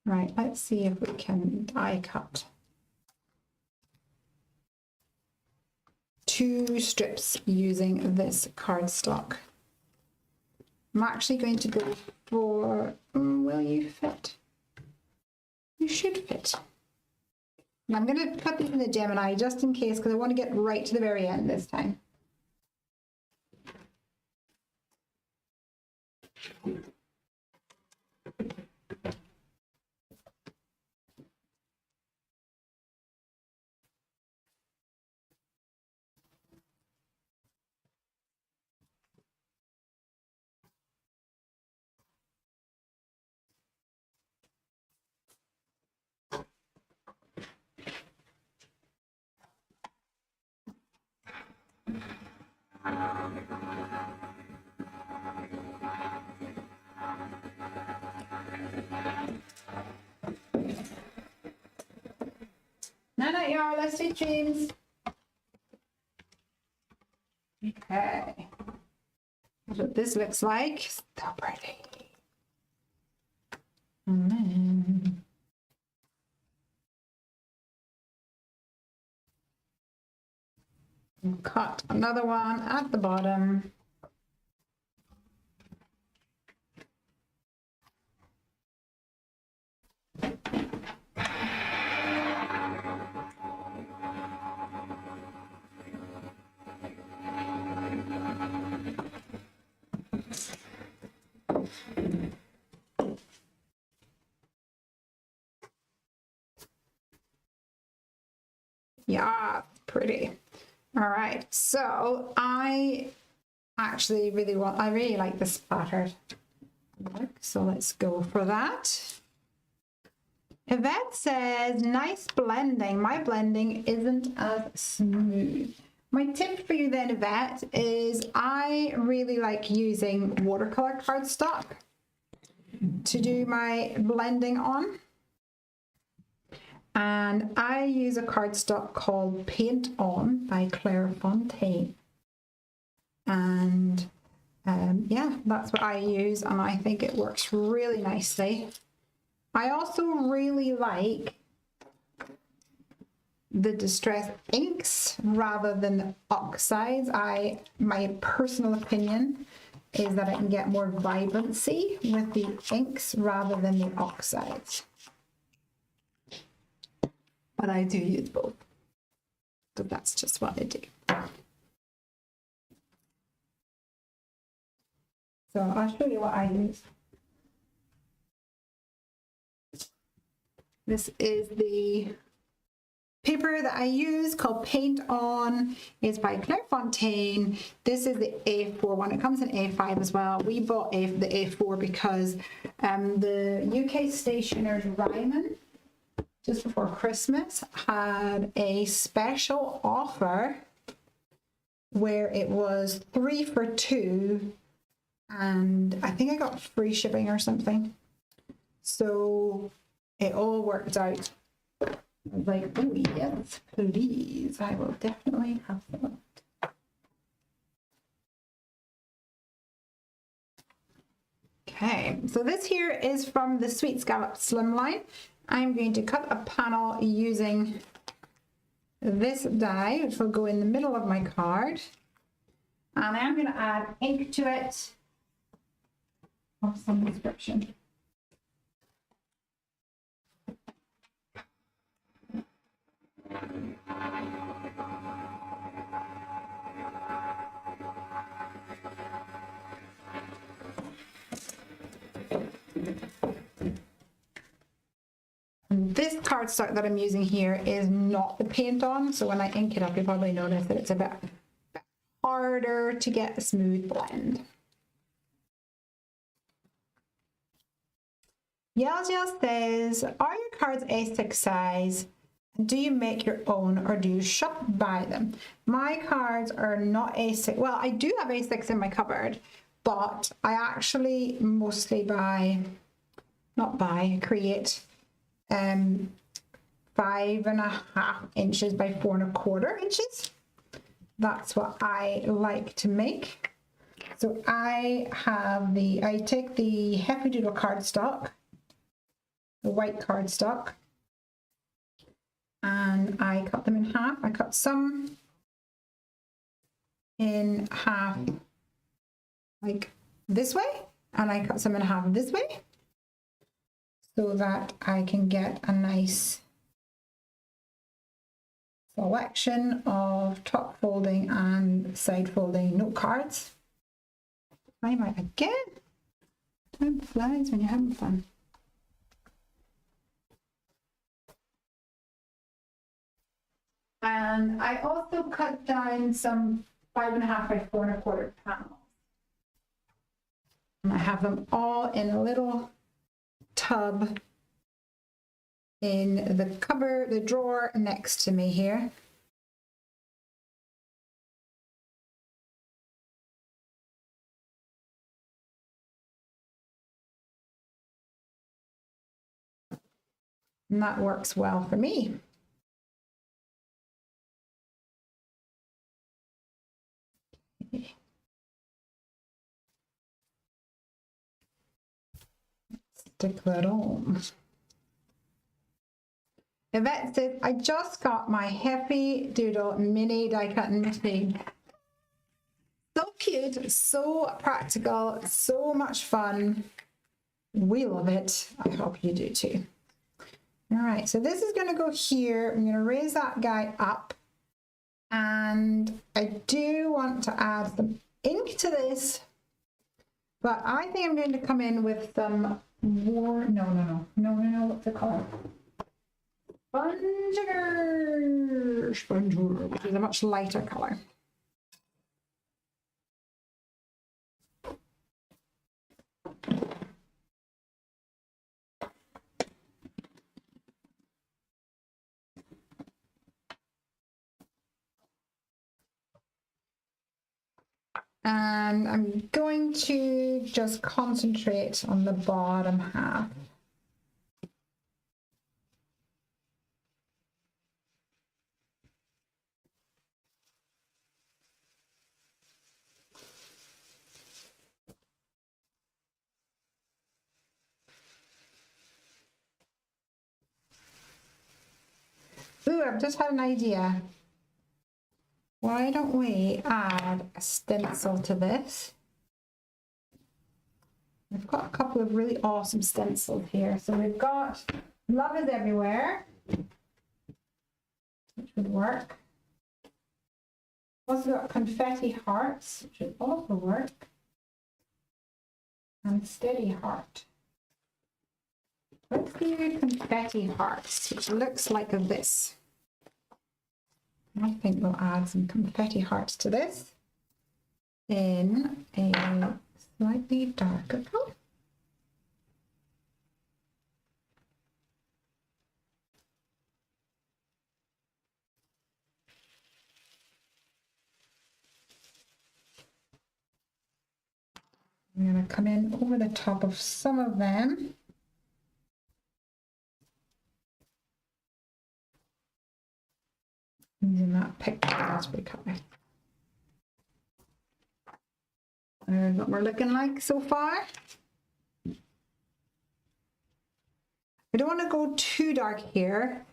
S1: Right, let's see if we can die cut 2 strips using this cardstock. I'm actually going to go for, will you fit? You should fit. And I'm going to put these in the Gemini just in case, because I want to get right to the very end this time. Night, y'all. Let's do dreams. Okay. That's what this looks like. So pretty. And then we'll cut another one at the bottom. Yeah, pretty. All right, so I really like this pattern. So let's go for that. Yvette says, nice blending. My blending isn't as smooth. My tip for you then, Yvette, is I really like using watercolor cardstock to do my blending on. And I use a cardstock called Paint On by Claire Fontaine. And yeah, that's what I use, and I think it works really nicely. I also really like the distress inks rather than the oxides. My personal opinion is that I can get more vibrancy with the inks rather than the oxides. But I do use both. So that's just what I do. So I'll show you what I use. This is the paper that I use called Paint On. It's by Claire Fontaine. This is the A4 one. It comes in A5 as well. We bought the A4 because the UK stationers Ryman, just before Christmas, had a special offer where it was 3 for 2, and I think I got free shipping or something. So it all worked out. I was like, oh yes, please, I will definitely have that. Okay, so this here is from the Sweet Scallop Slimline. I'm going to cut a panel using this die, which will go in the middle of my card. And I'm going to add ink to it of some description. This cardstock that I'm using here is not the Paint On, so when I ink it up, you'll probably notice that it's a bit harder to get a smooth blend. Yell says, are your cards A6 size? Do you make your own or do you shop by them? My cards are not A6. Well, I do have A6 in my cupboard, but I actually mostly create 5.5 inches by 4.25 inches. That's what I like to make. So I take the Happy Doodle cardstock, the white cardstock, and I cut them in half. I cut some in half like this way, and I cut some in half this way so that I can get a nice selection of top folding and side folding note cards. I might again. Time flies when you're having fun. And I also cut down some 5.5 by 4.25 panels. And I have them all in a little tub in the cupboard, the drawer next to me here. And that works well for me. Stick that on. Yvette says, I just got my Happy Doodle mini die cutting machine. So cute, so practical, so much fun. We love it. I hope you do too. All right, so this is going to go here. I'm going to raise that guy up. And I do want to add some ink to this. But I think I'm going to come in with some more, no, what's it called? Sponge, which is a much lighter color. And I'm going to just concentrate on the bottom half. Ooh, I've just had an idea. Why don't we add a stencil to this? We've got a couple of really awesome stencils here. So we've got Love is Everywhere, which would work. Also got Confetti Hearts, which would also work. And Steady Heart. Let's do Confetti Hearts, which looks like this. I think we'll add some confetti hearts to this in a slightly darker color. I'm going to come in over the top of some of them. Using that picture raspberry color. There's what we're looking like so far. We don't want to go too dark here.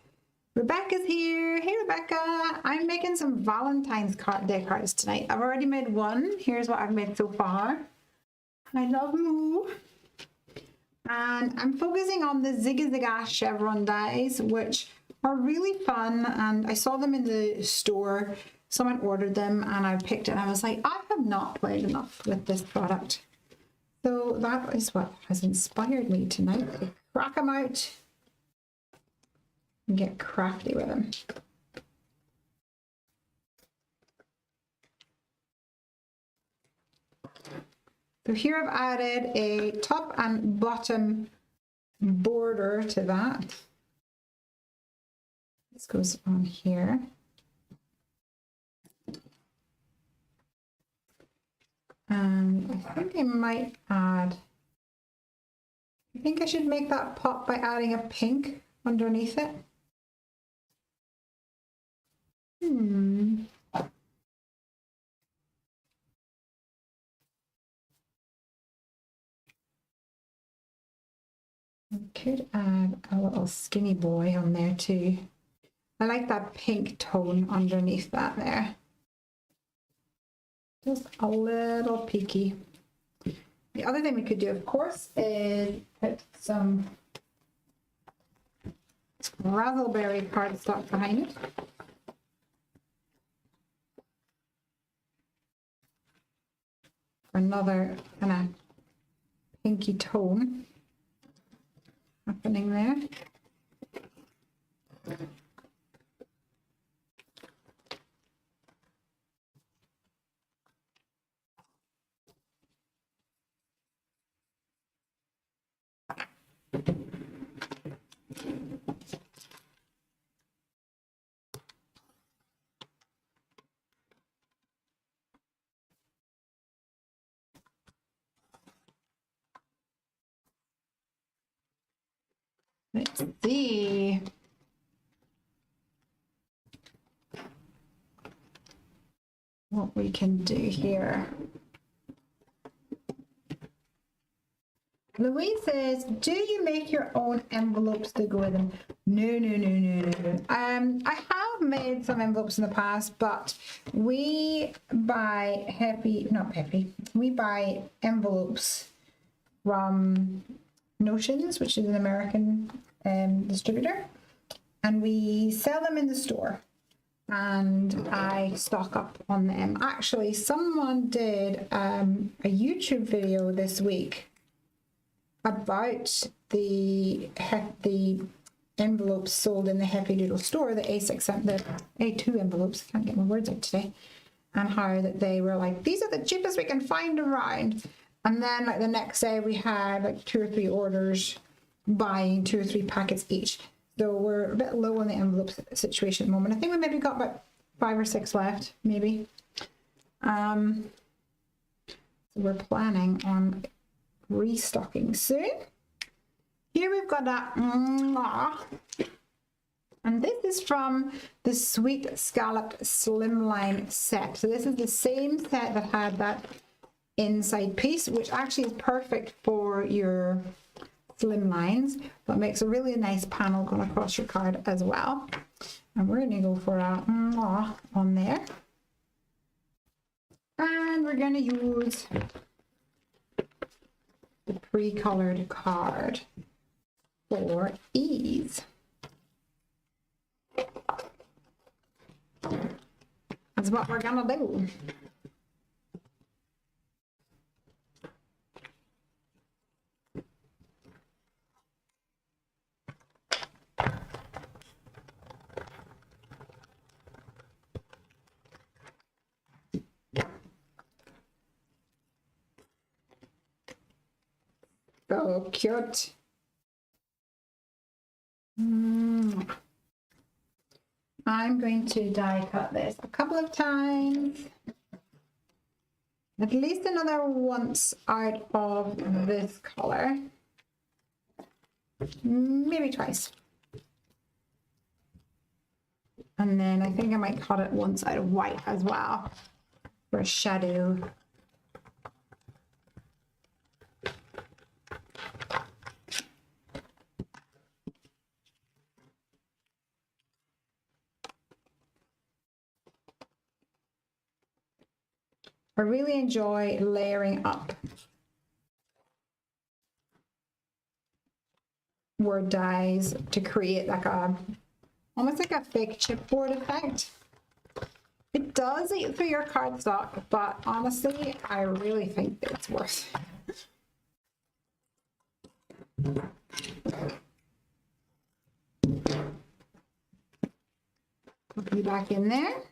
S1: Rebecca's here. Hey, Rebecca. I'm making some Valentine's Day cards tonight. I've already made one. Here's what I've made so far. I love you. And I'm focusing on the Zigga Zagga chevron dies, which are really fun, and I saw them in the store. Someone ordered them and I picked it and I was like, I have not played enough with this product. So that is what has inspired me tonight to crack them out and get crafty with them. So here I've added a top and bottom border to that. This goes on here. And I think I might add, I think I should make that pop by adding a pink underneath it. I could add a little skinny boy on there too. I like that pink tone underneath that there. Just a little peaky. The other thing we could do, of course, is put some raspberry cardstock behind it. Another kind of pinky tone happening there. Let's see. What we can do here. Louise says, do you make your own envelopes to go with them? No. I have made some envelopes in the past, but we buy we buy envelopes from Notions, which is an American distributor, and we sell them in the store, and I stock up on them. Actually, someone did a YouTube video this week about the envelopes sold in the Happy Doodle store, the A6 and the A2 envelopes, can't get my words out today, and how that they were like, these are the cheapest we can find around. And then like the next day we had like 2 or 3 orders buying 2 or 3 packets each. So we're a bit low on the envelope situation at the moment. I think we maybe got about 5 or 6 left, maybe. So we're planning on restocking soon. Here we've got that, and this is from the Sweet Scalloped Slimline set. So this is the same set that had that inside piece, which actually is perfect for your slim lines, but makes a really nice panel going across your card as well. And we're going to go for a on there, and we're going to use the pre-colored card for ease. That's what we're gonna do. So cute. I'm going to die cut this a couple of times, at least another once out of this color, maybe twice. And then I think I might cut it once out of white as well for a shadow. I really enjoy layering up word dyes to create like a, almost like a fake chipboard effect. It does eat through your cardstock, but honestly, I really think that it's worth it. Put you back in there.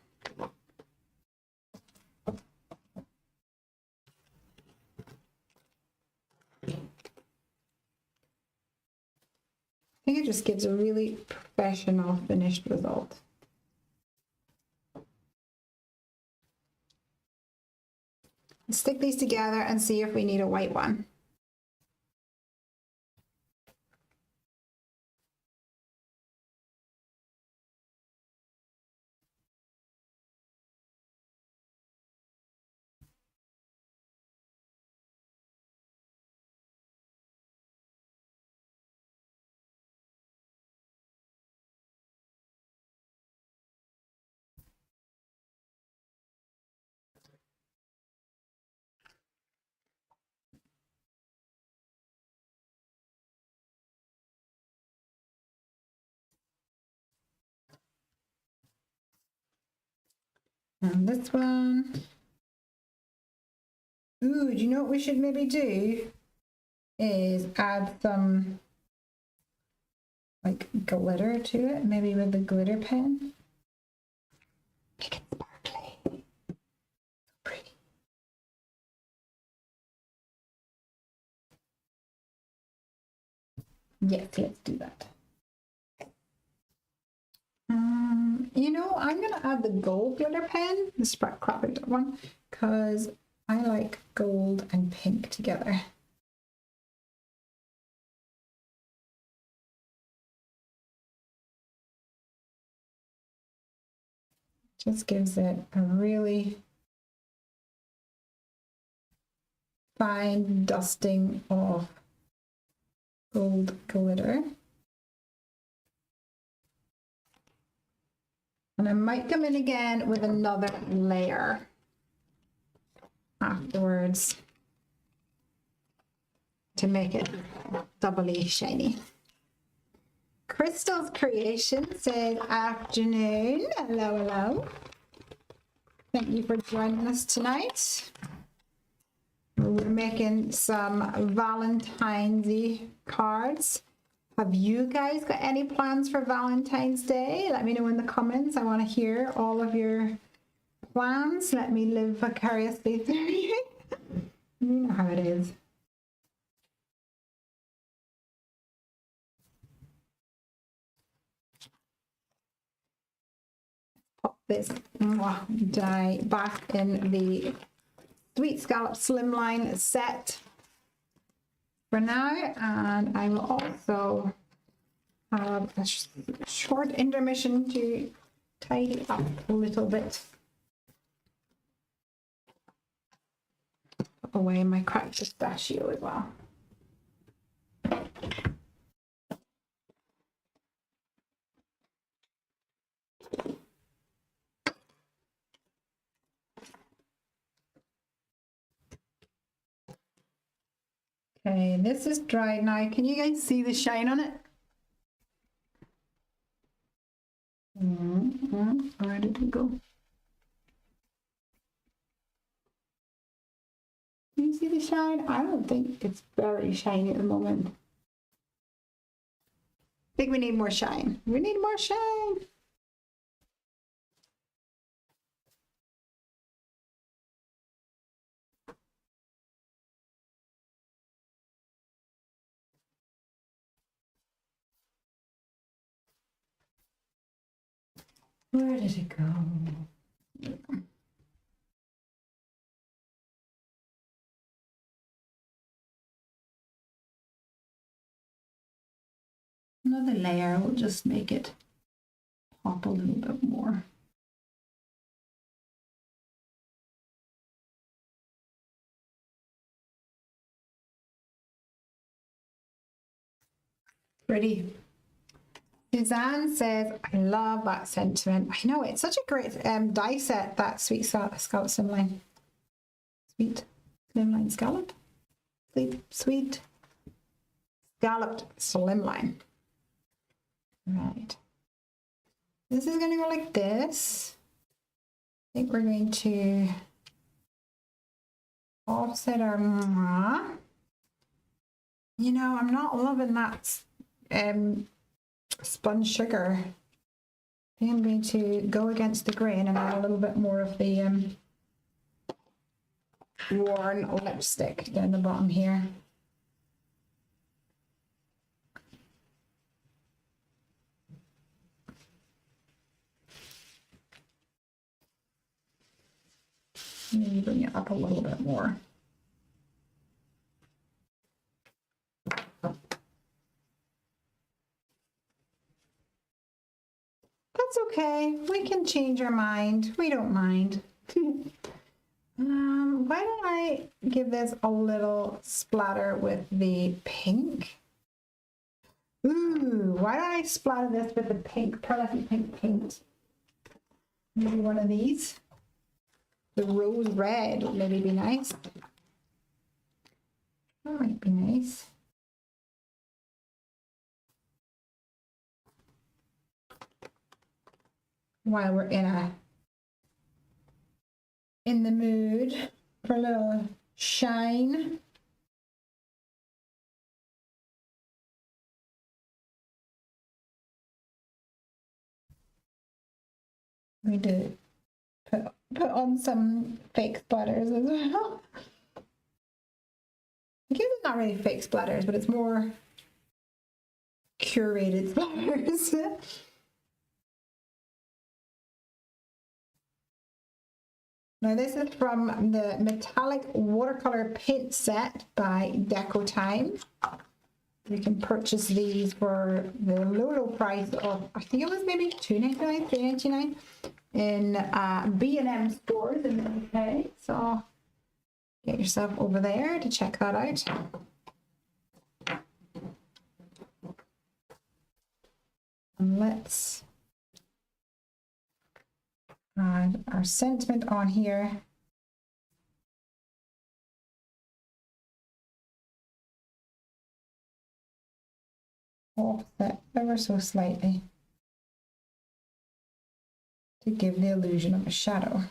S1: just gives a really professional finished result. Stick these together and see if we need a white one. And this one. Ooh, do you know what we should maybe do? Is add some like glitter to it, maybe with the glitter pen. Make it sparkly. Pretty. Yes, let's do that. You know, I'm gonna add the gold glitter pen, the Sprout Crafty one, because I like gold and pink together. Just gives it a really fine dusting of gold glitter. And I might come in again with another layer afterwards to make it doubly shiny. Crystal's Creation says, afternoon. Hello, hello. Thank you for joining us tonight. We're making some Valentine's cards. Have you guys got any plans for Valentine's Day? Let me know in the comments. I want to hear all of your plans. Let me live vicariously through you. You know how it is. Pop this die back in the Sweet Scallop Slimline set for now, and I will also have a short intermission to tidy up a little bit. Put away my cracked pistachio as well. Okay, this is dried now. Can you guys see the shine on it? Where did it go? Can you see the shine? I don't think it's very shiny at the moment. I think we need more shine. We need more shine. Where did it go? Another layer will just make it pop a little bit more. Pretty. Suzanne says, I love that sentiment. I know, it's such a great die set, that Sweet Scallop Slimline. Sweet Slimline Scallop? Sweet Scalloped Slimline. Right. This is going to go like this. I think we're going to offset our You know, I'm not loving that spun sugar. I think I'm going to go against the grain and add a little bit more of the worn lipstick down the bottom here. Maybe bring it up a little bit more. That's okay. We can change our mind. We don't mind. Why don't I give this a little splatter with the pink? Ooh, why don't I splatter this with the pink, pearly pink paint? Maybe one of these. The rose red would maybe be nice. That might be nice. While we're in the mood for a little shine. We do put on some fake splatters as well. I guess it's not really fake splatters, but it's more curated splatters. Now this is from the metallic watercolor paint set by Deco Time. You can purchase these for the low price of, I think it was maybe $2.99, $3.99 in B&M stores in the UK. So get yourself over there to check that out. And let's add our sentiment on here. Offset ever so slightly to give the illusion of a shadow.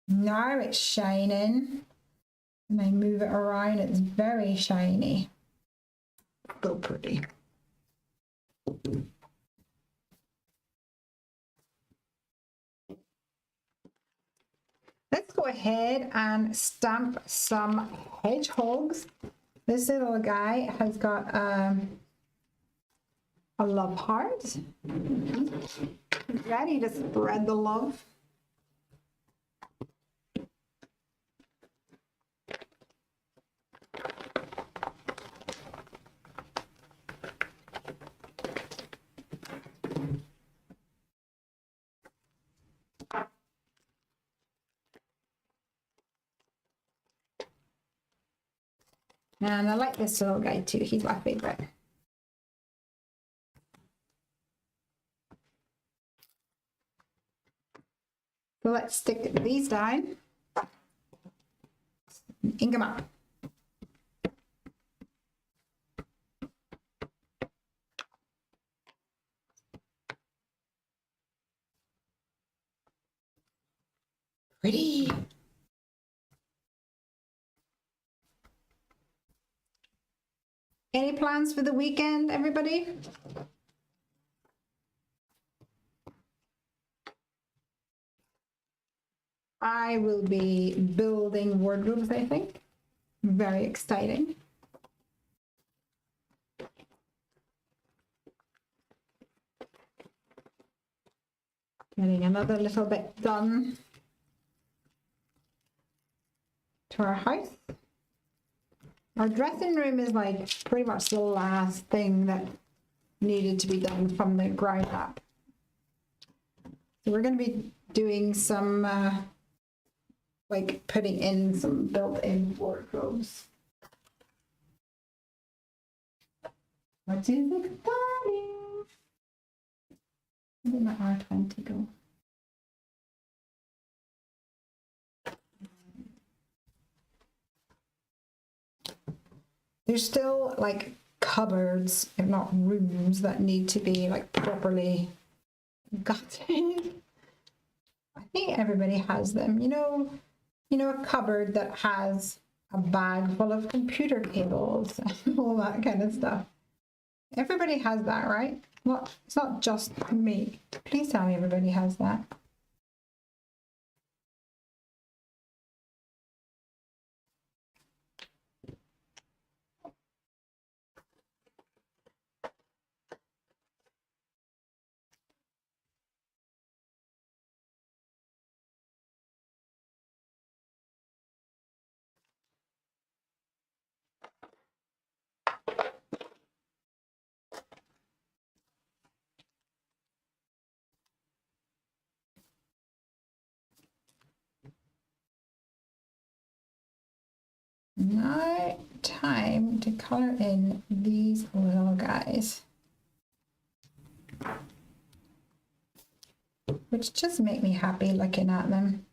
S1: Now it's shining, and I move it around, it's very shiny. So pretty. Let's go ahead and stamp some hedgehogs. This little guy has got a love heart. He's ready to spread the love. And I like this little guy too. He's my favorite. So let's stick these down. Ink them up. Pretty. Any plans for the weekend, everybody? I will be building wardrobes, I think. Very exciting. Getting another little bit done to our house. Our dressing room is like pretty much the last thing that needed to be done from the ground up. So we're going to be doing some, like putting in some built-in wardrobes. What is exciting? Where did my R20 go? There's still like cupboards, if not rooms, that need to be like properly gutted. I think everybody has them. You know, a cupboard that has a bag full of computer cables and all that kind of stuff. Everybody has that, right? Well, it's not just me. Please tell me everybody has that. Now time to color in these little guys, which just make me happy looking at them.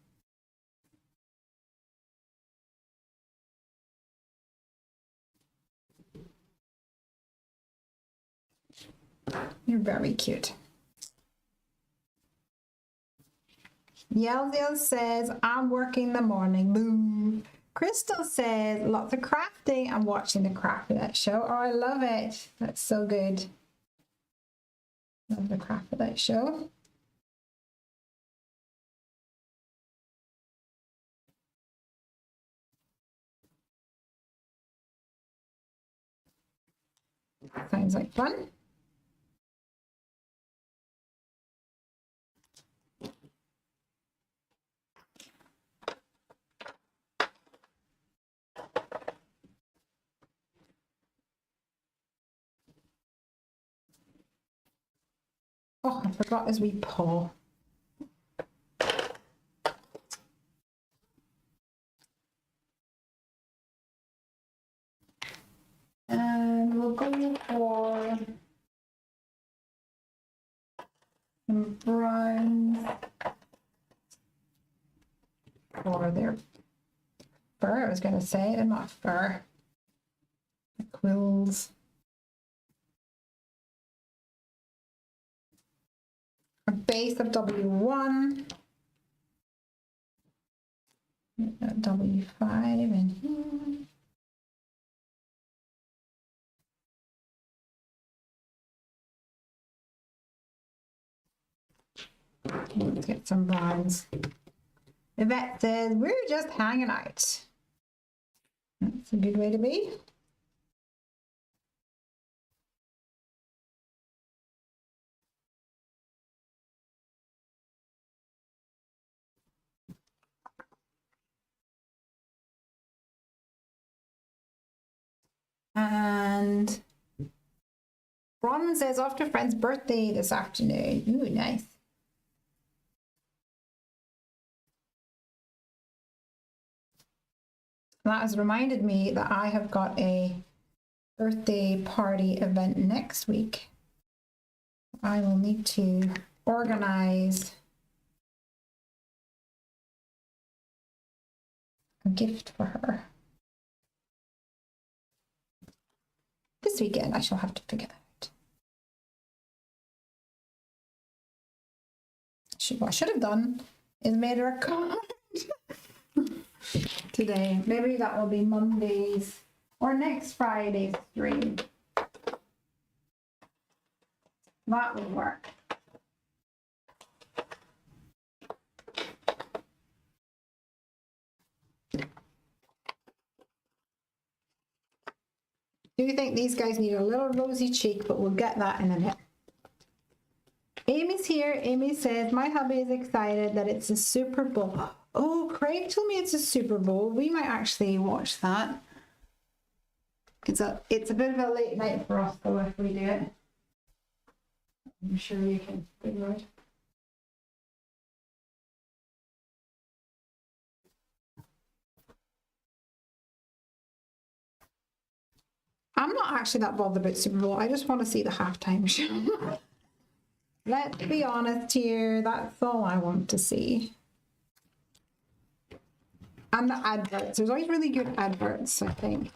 S1: You're very cute. Yelzel says, I'm working the morning. Boo. Crystal says, lots of crafting. I'm watching the Crafty That show. Oh, I love it. That's so good. Love the Crafty That show. Sounds like fun. Oh, I forgot his wee paw. And we'll go for some browns for their fur. I was going to say, they're not fur. The quills. A base of W1. W5 in here. Let's get some browns. Yvette says, we're just hanging out. That's a good way to be. And Ron says, off to a friend's birthday this afternoon. Ooh, nice. That has reminded me that I have got a birthday party event next week. I will need to organize a gift for her. This weekend, I shall have to figure that out. What I should have done is made her a card today. Maybe that will be Monday's or next Friday's stream. That would work. Do you think these guys need a little rosy cheek, but we'll get that in a minute. Amy's here. Amy says, my hubby is excited that it's a Super Bowl. Oh, Craig told me it's a Super Bowl. We might actually watch that. It's a bit of a late night for us, though, if we do it. I'm sure you can figure it. I'm not actually that bothered about Super Bowl. I just want to see the halftime show. Let's be honest here. That's all I want to see. And the adverts. There's always really good adverts, I think.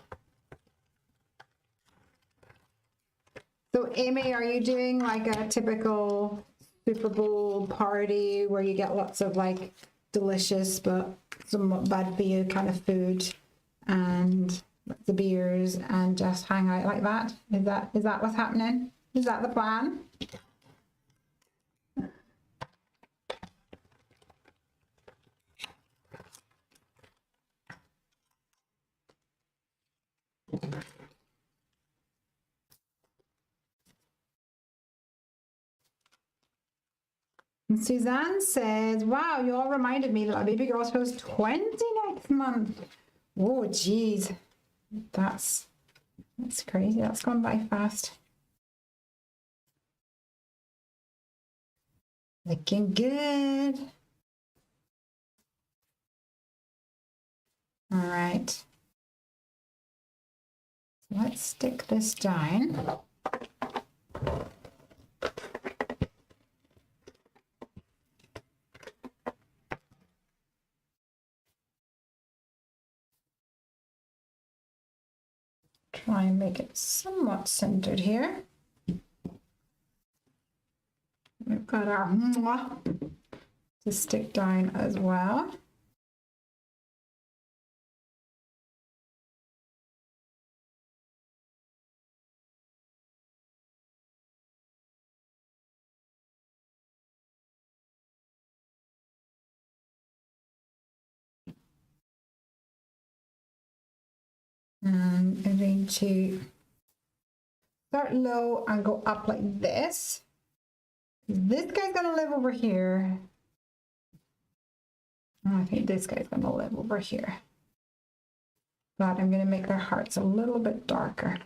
S1: So, Amy, are you doing like a typical Super Bowl party where you get lots of like delicious but somewhat bad for you kind of food and the beers and just hang out like that? Is that what's happening? Is that the plan? And Suzanne says, wow, you all reminded me that my baby girl turns 20 next month. Oh, geez. That's crazy. That's gone by fast. Looking good. All right. let's stick this down. Try and make it somewhat centered here. We've got our mwah to stick down as well. And I'm going to start low and go up like this. This guy's going to live over here. I think this guy's going to live over here. But I'm going to make their hearts a little bit darker.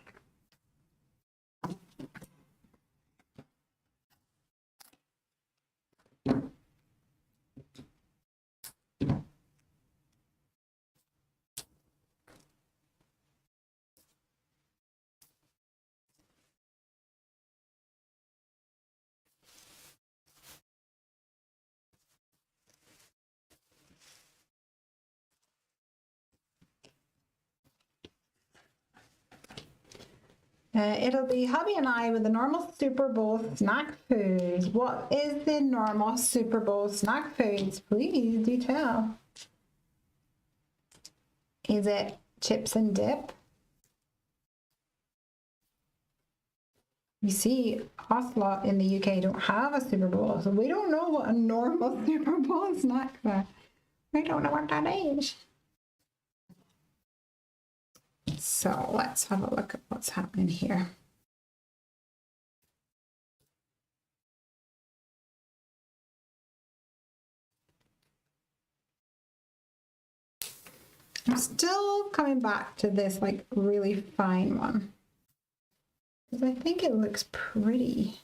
S1: It'll be hubby and I with the normal Super Bowl snack foods. What is the normal Super Bowl snack foods? Please do tell. Is it chips and dip? You see, us lot in the UK don't have a Super Bowl, so we don't know what a normal Super Bowl snack is. We don't know what that is. So let's have a look at what's happening here. I'm still coming back to this like really fine one because I think it looks pretty.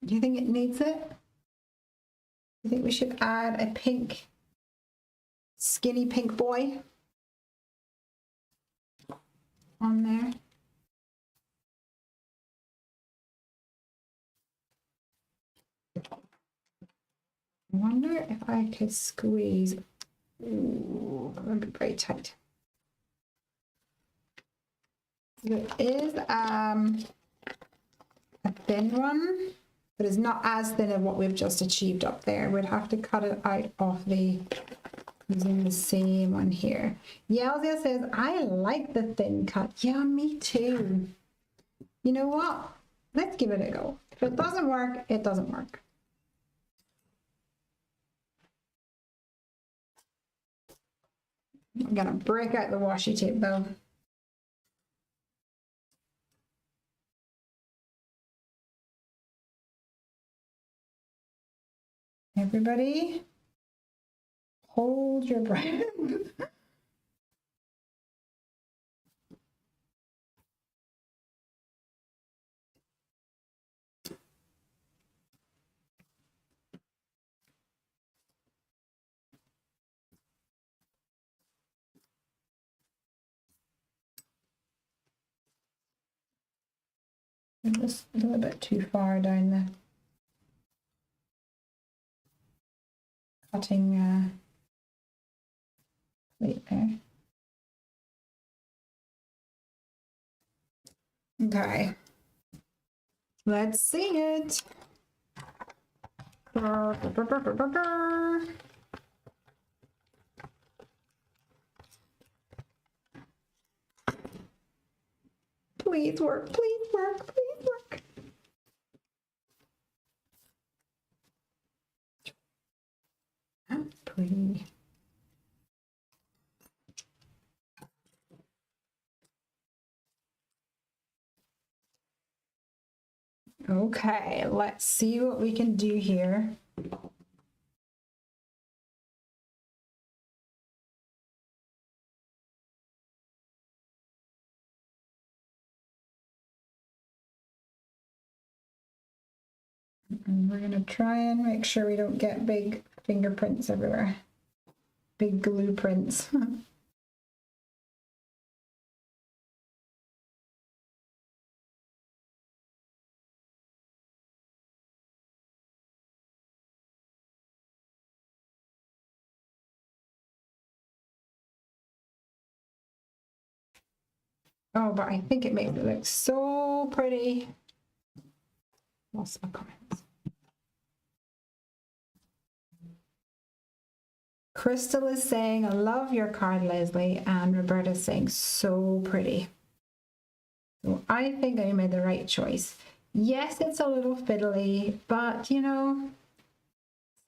S1: Do you think it needs it? Do you think we should add a pink, skinny pink boy on there? I wonder if I could squeeze. Ooh, that would be very tight. There is a thin one, but it's not as thin as what we've just achieved up there. We'd have to cut it out of the using the same one here. Yelzia says, I like the thin cut. Yeah, me too. You know what? Let's give it a go. If it doesn't work, it doesn't work. I'm gonna break out the washi tape though. Everybody, hold your breath. I'm just a little bit too far down the cutting plate there. Okay, let's see it. Please work, please work, please work. Pretty. Okay, let's see what we can do here. And we're going to try and make sure we don't get big fingerprints everywhere. big glue prints. Oh, but I think it makes it look so pretty. Lost my comments. Crystal is saying, I love your card, Lesley, and Roberta's saying, so pretty. So I think I made the right choice. Yes, it's a little fiddly, but you know,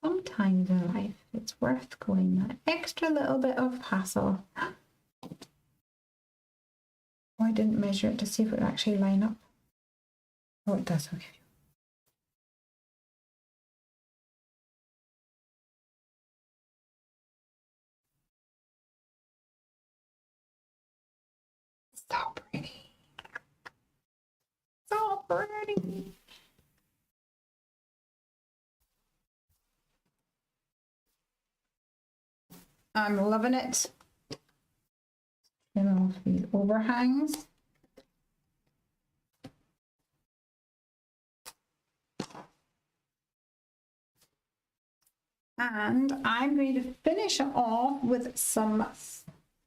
S1: sometimes in life it's worth going that extra little bit of hassle. Oh, I didn't measure it to see if it would actually line up. Oh, it does, okay. So pretty. So pretty. I'm loving it. Trim off these overhangs. And I'm going to finish it off with some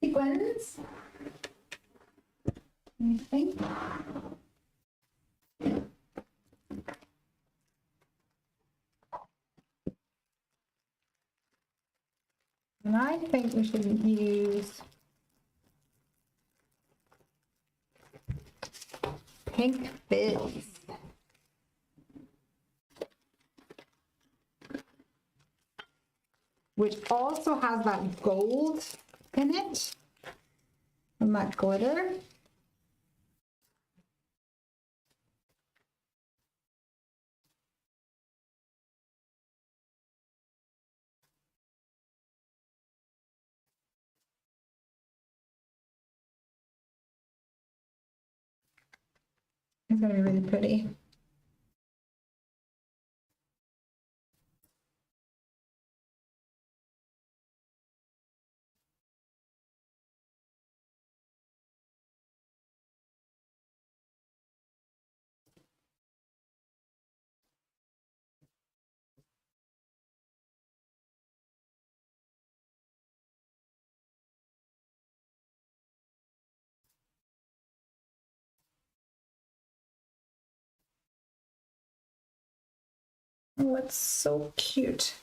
S1: sequins. I think. And I think we should use pink fizz. Which also has that gold in it and that glitter. It's gonna be really pretty. Oh, it's so cute.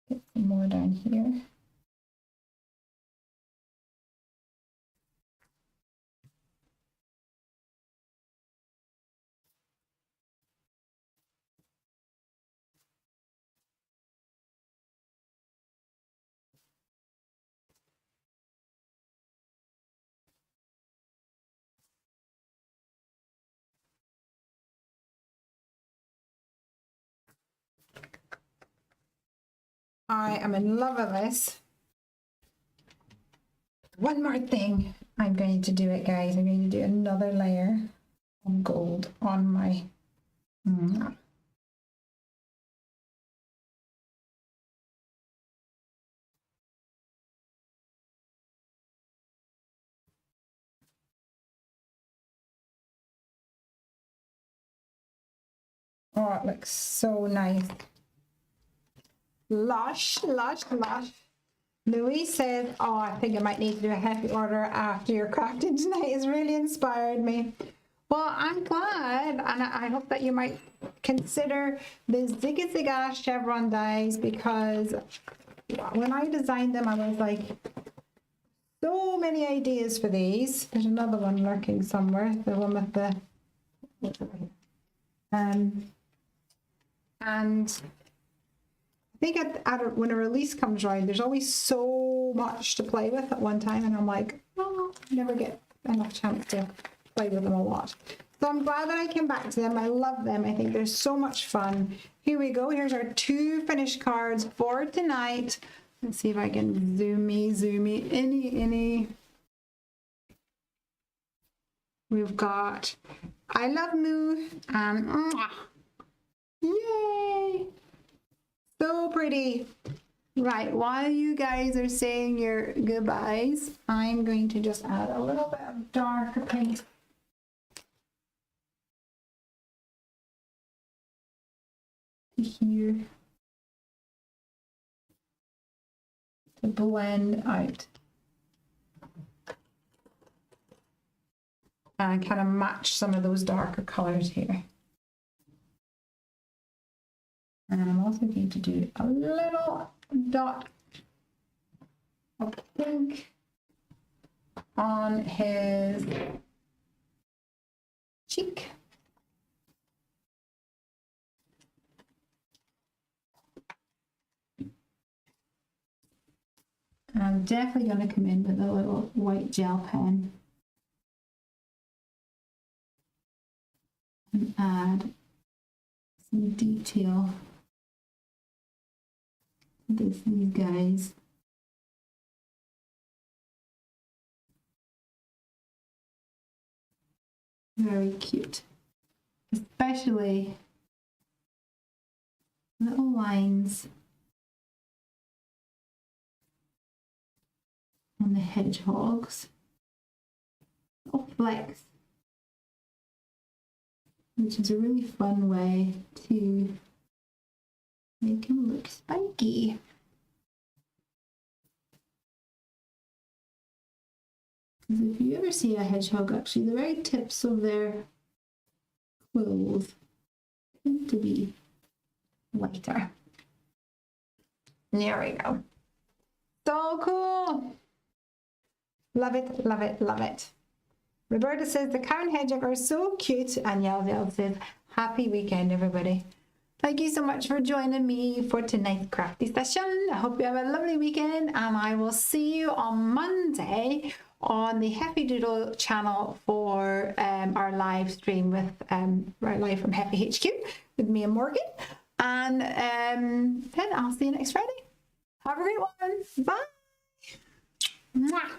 S1: Get some more down here. I am in love with this. One more thing. I'm going to do it, guys. I'm going to do another layer of gold on my Oh, it looks so nice. Lush, lush, lush. Louise says, oh, I think I might need to do a heavy order after your crafting tonight. It's really inspired me. Well, I'm glad, and I hope that you might consider the Zigga Zigga chevron dies, because when I designed them, I was like, so many ideas for these. There's another one lurking somewhere, the one with the, and I think when a release comes around, there's always so much to play with at one time, and I'm like, oh, I never get enough chance to play with them a lot. So I'm glad that I came back to them. I love them. I think they're so much fun. Here we go. Here's our 2 finished cards for tonight. Let's see if I can zoom any. We've got I Love Moo and yay! So pretty. Right, while you guys are saying your goodbyes, I'm going to just add a little bit of darker paint here to blend out and kind of match some of those darker colors here. And I'm also going to do a little dot of pink on his cheek. And I'm definitely going to come in with a little white gel pen and add some detail to these guys. Very cute, especially little lines on the hedgehogs, little flecks, which is a really fun way to make him look spiky. Because if you ever see a hedgehog, actually the very tips of their quills tend to be lighter. There we go. So cool. Love it, love it, love it. Roberta says the cow and hedgehog are so cute, and Yell says happy weekend, everybody. Thank you so much for joining me for tonight's crafty session. I hope you have a lovely weekend, and I will see you on Monday on the Happy Doodle channel for our live stream with our live from Happy HQ with me and Morgan. And then I'll see you next Friday. Have a great one. Bye. Mwah.